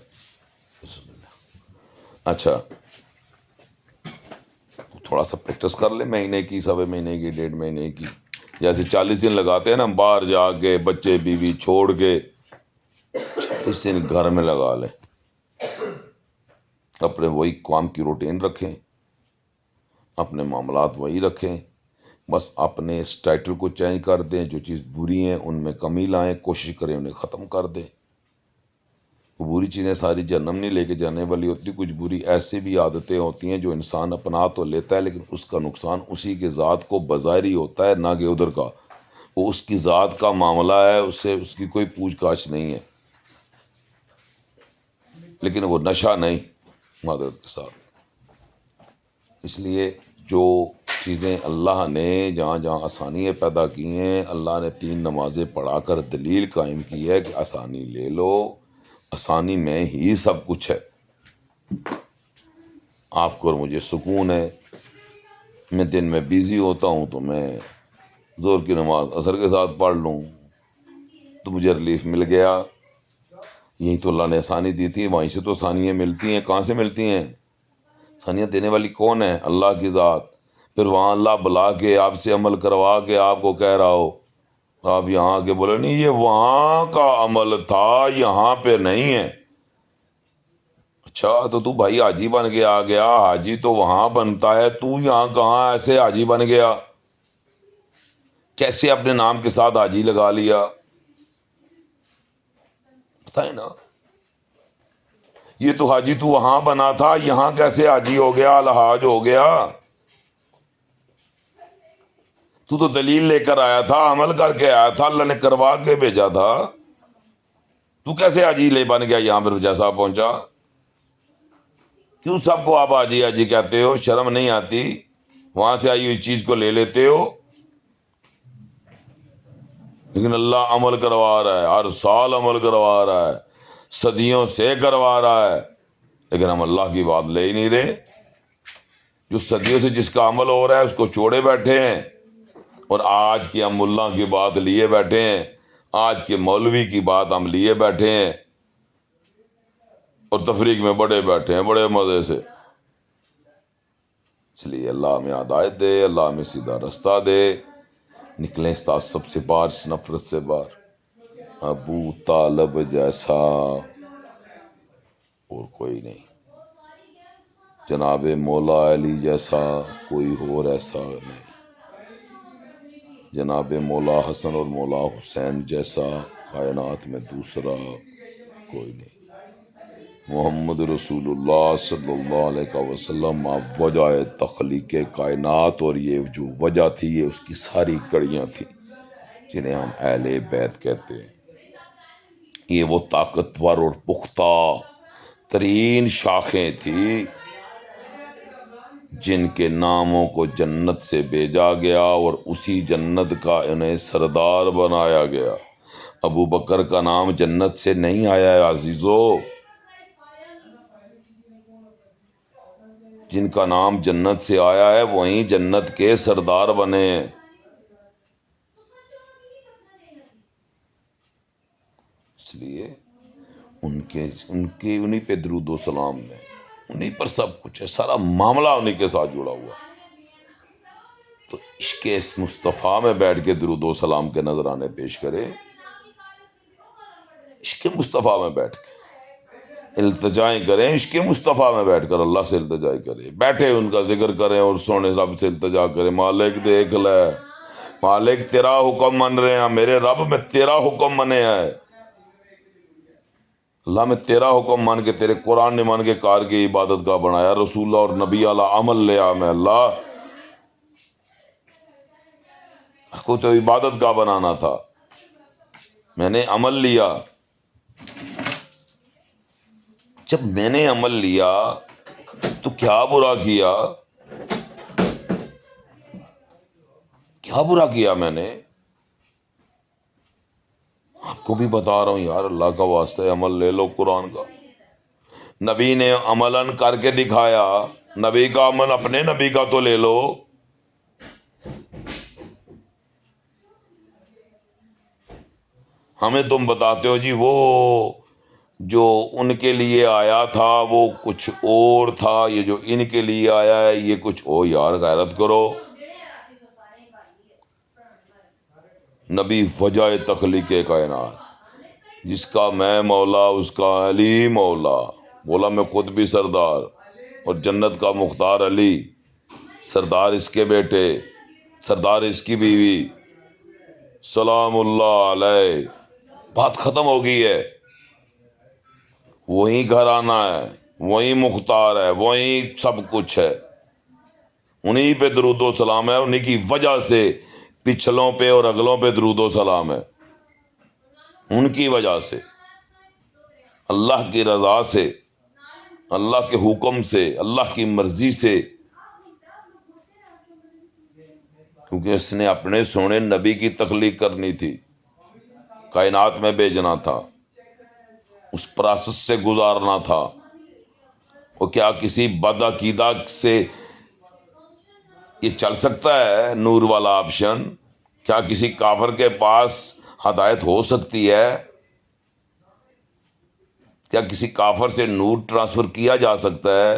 بسم اللہ۔ اچھا، تھوڑا سا پریکٹس کر لیں، مہینے کی، سوے مہینے کی، 1.5 مہینے کی، جیسے 40 دن لگاتے ہیں نا باہر جا کے، بچے بیوی چھوڑ کے، 40 دن گھر میں لگا لیں، اپنے وہی کام کی روٹین رکھیں، اپنے معاملات وہی رکھیں، بس اپنے اس ٹائٹل کو چینج کر دیں، جو چیز بری ہیں ان میں کمی لائیں، کوشش کریں انہیں ختم کر دیں۔ وہ بری چیزیں ساری جہنم نہیں لے کے جانے والی ہوتی، کچھ بری ایسی بھی عادتیں ہوتی ہیں جو انسان اپنا تو لیتا ہے لیکن اس کا نقصان اسی کے ذات کو بظاہری ہوتا ہے، نہ کہ ادھر کا، وہ اس کی ذات کا معاملہ ہے، اس سے اس کی کوئی پوچھ گاچھ نہیں ہے، لیکن وہ نشہ نہیں معذرت کے ساتھ۔ اس لیے جو چیزیں اللہ نے جہاں جہاں آسانیاں پیدا کی ہیں، اللہ نے 3 نمازیں پڑھا کر دلیل قائم کی ہے کہ آسانی لے لو، آسانی میں ہی سب کچھ ہے، آپ کو اور مجھے سکون ہے۔ میں دن میں بیزی ہوتا ہوں تو میں ظہر کی نماز عصر کے ساتھ پڑھ لوں تو مجھے ریلیف مل گیا، یہی تو اللہ نے آسانی دی تھی، وہیں سے تو آسانیاں ملتی ہیں، کہاں سے ملتی ہیں؟ آسانیاں دینے والی کون ہے؟ اللہ کی ذات، پھر وہاں اللہ بلا کے آپ سے عمل کروا کے آپ کو کہہ رہا ہو، آپ یہاں آ کے بولے نہیں یہ وہاں کا عمل تھا یہاں پہ نہیں ہے، اچھا تو بھائی حاجی بن کے آ گیا، حاجی تو وہاں بنتا ہے، تو یہاں کہاں ایسے حاجی بن گیا؟ کیسے اپنے نام کے ساتھ حاجی لگا لیا؟ بتائیں نا، یہ تو حاجی تو وہاں بنا تھا، یہاں کیسے حاجی ہو گیا، الحاج ہو گیا؟ تو دلیل لے کر آیا تھا، عمل کر کے آیا تھا، اللہ نے کروا کے بھیجا تھا، تو کیسے حاجی لے بن گیا یہاں پر جیسا پہنچا؟ کیوں سب کو آپ حاجی حاجی کہتے ہو؟ شرم نہیں آتی؟ وہاں سے آئی ہوئی چیز کو لے لیتے ہو، لیکن اللہ عمل کروا رہا ہے، ہر سال عمل کروا رہا ہے، صدیوں سے کروا رہا ہے، لیکن ہم اللہ کی بات لے ہی نہیں رہے، جو صدیوں سے جس کا عمل ہو رہا ہے اس کو چھوڑے بیٹھے ہیں، اور آج کی ہم ملا کی بات لیے بیٹھے ہیں، آج کے مولوی کی بات ہم لیے بیٹھے ہیں، اور تفریق میں بڑے بیٹھے ہیں بڑے مزے سے۔ اس لیے اللہ ہمیں ہدایت دے، اللہ ہمیں سیدھا رستہ دے، نکلیں اس تعصب سے باہر، اس نفرت سے باہر۔ ابو طالب جیسا اور کوئی نہیں، جناب مولا علی جیسا کوئی اور ایسا نہیں، جناب مولا حسن اور مولا حسین جیسا کائنات میں دوسرا کوئی نہیں۔ محمد رسول اللہ صلی اللہ علیہ وسلم آپ وجہ تخلیق کائنات، اور یہ جو وجہ تھی یہ اس کی ساری کڑیاں تھیں جنہیں ہم اہل بیت کہتے ہیں۔ یہ وہ طاقتور اور پختہ ترین شاخیں تھی جن کے ناموں کو جنت سے بھیجا گیا اور اسی جنت کا انہیں سردار بنایا گیا۔ ابو بکر کا نام جنت سے نہیں آیا ہے عزیزو، جن کا نام جنت سے آیا ہے وہیں جنت کے سردار بنے ہیں۔ اس لیے انہی پہ درود و سلام میں، انہی پر سب کچھ ہے، سارا معاملہ انہی کے ساتھ جڑا ہوا۔ تو عشق اس مصطفیٰ میں بیٹھ کے درود و سلام کے نذرانے پیش کرے، عشق مصطفیٰ میں بیٹھ کے التجائیں کریں، عشق مصطفیٰ میں بیٹھ کر اللہ سے التجائیں کریں، بیٹھے ان کا ذکر کریں اور سونے رب سے التجا کریں، مالک دیکھ لے، مالک تیرا حکم من رہے ہیں، میرے رب میں تیرا حکم منے ہے، اللہ میں تیرا حکم مان کے، تیرے قرآن نے مان کے کار کی عبادت کا بنایا، رسول اللہ اور نبی اللہ عمل لیا میں، اللہ کو تو عبادت کا بنانا تھا، میں نے عمل لیا۔ جب میں نے عمل لیا تو کیا برا کیا، کیا برا کیا میں نے؟ آپ کو بھی بتا رہا ہوں یار، اللہ کا واسطہ ہے، عمل لے لو قرآن کا۔ نبی نے عملاً کر کے دکھایا، نبی کا عمل اپنے نبی کا تو لے لو۔ ہمیں تم بتاتے ہو جی وہ جو ان کے لیے آیا تھا وہ کچھ اور تھا، یہ جو ان کے لیے آیا ہے یہ کچھ اور۔ یار غیرت کرو، نبی وجہ تخلیق کائنات، جس کا میں مولا اس کا علی مولا، بولا میں خود بھی سردار اور جنت کا مختار علی، سردار اس کے بیٹے، سردار اس کی بیوی، سلام اللہ علیہ، بات ختم ہو گئی ہے۔ وہی گھر آنا ہے، وہی مختار ہے، وہی سب کچھ ہے، انہی پہ درود و سلام ہے، انہی کی وجہ سے پچھلوں پہ اور اگلوں پہ درود و سلام ہے، ان کی وجہ سے، اللہ کی رضا سے، اللہ کے حکم سے، اللہ کی مرضی سے، کیونکہ اس نے اپنے سونے نبی کی تخلیق کرنی تھی، کائنات میں بھیجنا تھا، اس پروسیس سے گزارنا تھا۔ وہ کیا کسی بدعقیدہ سے یہ چل سکتا ہے نور والا آپشن؟ کیا کسی کافر کے پاس ہدایت ہو سکتی ہے؟ کیا کسی کافر سے نور ٹرانسفر کیا جا سکتا ہے؟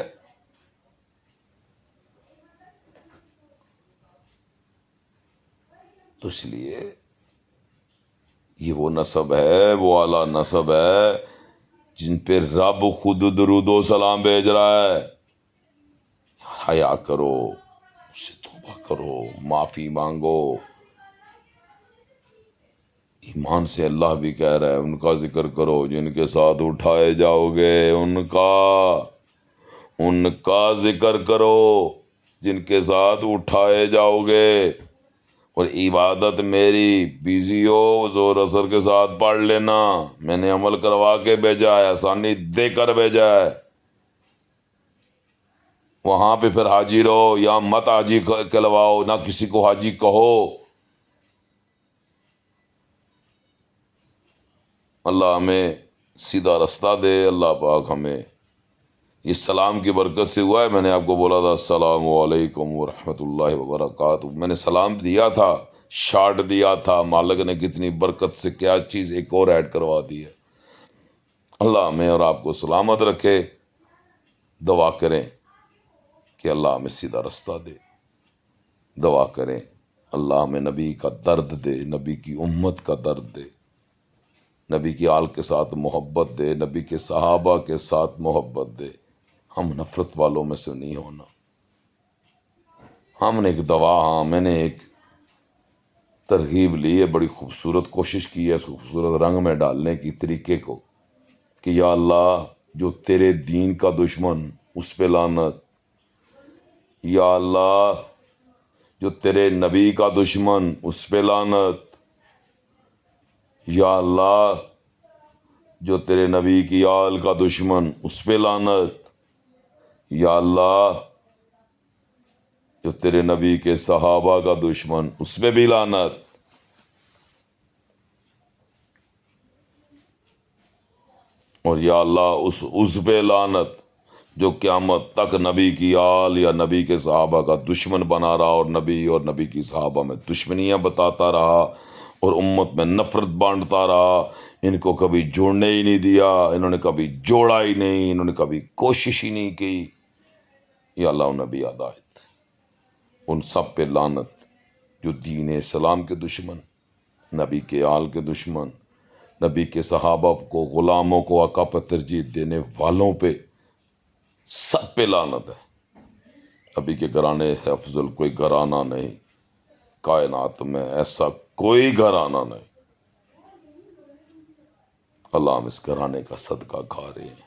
تو اس لیے یہ وہ نسب ہے، وہ اعلیٰ نسب ہے جن پہ رب خود درود و سلام بھیج رہا ہے۔ حیا کرو، اس سے توبہ کرو، معافی مانگو۔ ایمان سے اللہ بھی کہہ رہا ہے ان کا ذکر کرو جن کے ساتھ اٹھائے جاؤ گے، ان کا ذکر کرو جن کے ساتھ اٹھائے جاؤ گے۔ اور عبادت میری بیزی ہو زور اثر کے ساتھ پڑھ لینا، میں نے عمل کروا کے بھیجا ہے، آسانی دے کر بھیجا ہے۔ وہاں پہ پھر حاجی رہو یا مت حاجی کہلواؤ، نہ کسی کو حاجی کہو۔ اللہ ہمیں سیدھا رستہ دے، اللہ پاک ہمیں اس سلام کی برکت سے ہوا ہے۔ میں نے آپ کو بولا تھا السلام علیکم ورحمۃ اللہ وبرکاتہ، میں نے سلام دیا تھا، شارٹ دیا تھا، مالک نے کتنی برکت سے کیا چیز ایک اور ایڈ کروا دی ہے۔ اللہ ہمیں اور آپ کو سلامت رکھے۔ دعا کریں کہ اللہ ہمیں سیدھا رستہ دے، دعا کریں اللہ ہمیں نبی کا درد دے، نبی کی امت کا درد دے، نبی کی آل کے ساتھ محبت دے، نبی کے صحابہ کے ساتھ محبت دے۔ ہم نفرت والوں میں سے نہیں ہونا۔ ہم نے ایک دوا، میں نے ایک ترغیب لی ہے، بڑی خوبصورت کوشش کی ہے اس خوبصورت رنگ میں ڈالنے کی طریقے کو، کہ یا اللہ جو تیرے دین کا دشمن اس پہ لعنت، یا اللہ جو تیرے نبی کا دشمن اس پہ لعنت، یا اللہ جو تیرے نبی کی آل کا دشمن اس پہ لعنت، یا اللہ جو تیرے نبی کے صحابہ کا دشمن اس پہ بھی لعنت۔ اور یا اللہ اس پہ لعنت جو قیامت تک نبی کی آل یا نبی کے صحابہ کا دشمن بنا رہا اور نبی کی صحابہ میں دشمنیاں بتاتا رہا اور امت میں نفرت بانٹتا رہا، ان کو کبھی جوڑنے ہی نہیں دیا، انہوں نے کبھی جوڑا ہی نہیں، انہوں نے کبھی کوشش ہی نہیں کی، یا اللہ نبی ہدایت، ان سب پہ لعنت جو دین اسلام کے دشمن، نبی کے آل کے دشمن، نبی کے صحابہ کو، غلاموں کو آقا پہ ترجیح دینے والوں پہ، سب پہ لعنت ہے۔ نبی کے گھرانے ہے افضل کوئی گھرانہ نہیں، کائنات میں ایسا کوئی گھرانہ نہیں۔ اللہ ہم اس گھرانے کا صدقہ کھا رہے ہیں،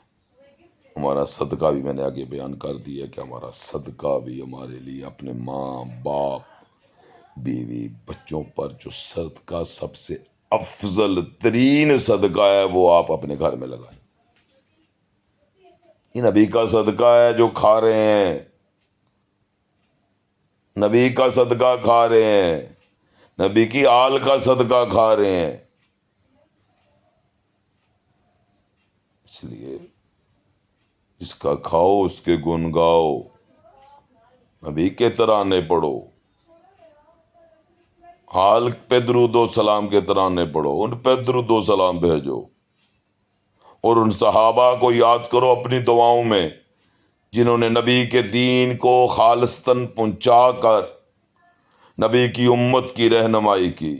ہمارا صدقہ بھی میں نے آگے بیان کر دیا کہ ہمارا صدقہ بھی ہمارے لیے اپنے ماں باپ بیوی بچوں پر جو صدقہ سب سے افضل ترین صدقہ ہے وہ آپ اپنے گھر میں لگائیں۔ یہ نبی کا صدقہ ہے جو کھا رہے ہیں، نبی کا صدقہ کھا رہے ہیں، نبی کی آل کا صدقہ کھا رہے ہیں۔ اس لیے اس کا کھاؤ، اس کے گن گاؤ، نبی کے ترانے پڑھو، آل پہ درود و سلام کے ترانے پڑھو، ان پہ درود و سلام بھیجو، اور ان صحابہ کو یاد کرو اپنی دعاؤں میں جنہوں نے نبی کے دین کو خالصتاً پہنچا کر نبی کی امت کی رہنمائی کی۔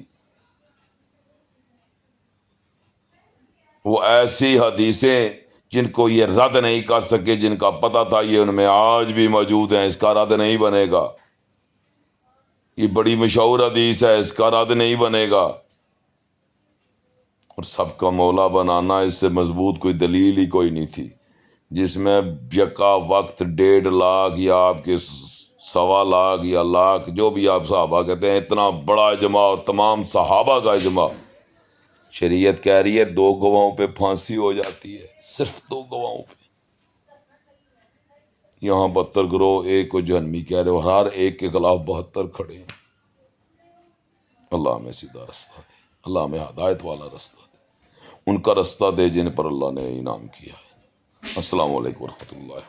وہ ایسی حدیثیں جن کو یہ رد نہیں کر سکے، جن کا پتہ تھا یہ ان میں آج بھی موجود ہیں، اس کا رد نہیں بنے گا۔ یہ بڑی مشہور حدیث ہے، اس کا رد نہیں بنے گا۔ اور سب کا مولا بنانا، اس سے مضبوط کوئی دلیل ہی کوئی نہیں تھی، جس میں یکا وقت 1.5 لاکھ یا آپ کے 1.25 لاکھ یا لاکھ جو بھی آپ صحابہ کہتے ہیں، اتنا بڑا اجماع اور تمام صحابہ کا اجماع۔ شریعت کہہ رہی ہے 2 گواہوں پہ پھانسی ہو جاتی ہے، صرف 2 گواہوں پہ۔ یہاں 72 گروہ ایک کو جہنمی کہہ رہے ہو، ہر ایک کے خلاف 72 کھڑے ہیں۔ اللہ ہمیں سیدھا رستہ دے، اللہ ہمیں ہدایت والا رستہ دے، ان کا رستہ دے جن پر اللہ نے انعام کیا ہے۔ السلام علیکم ورحمۃ اللہ۔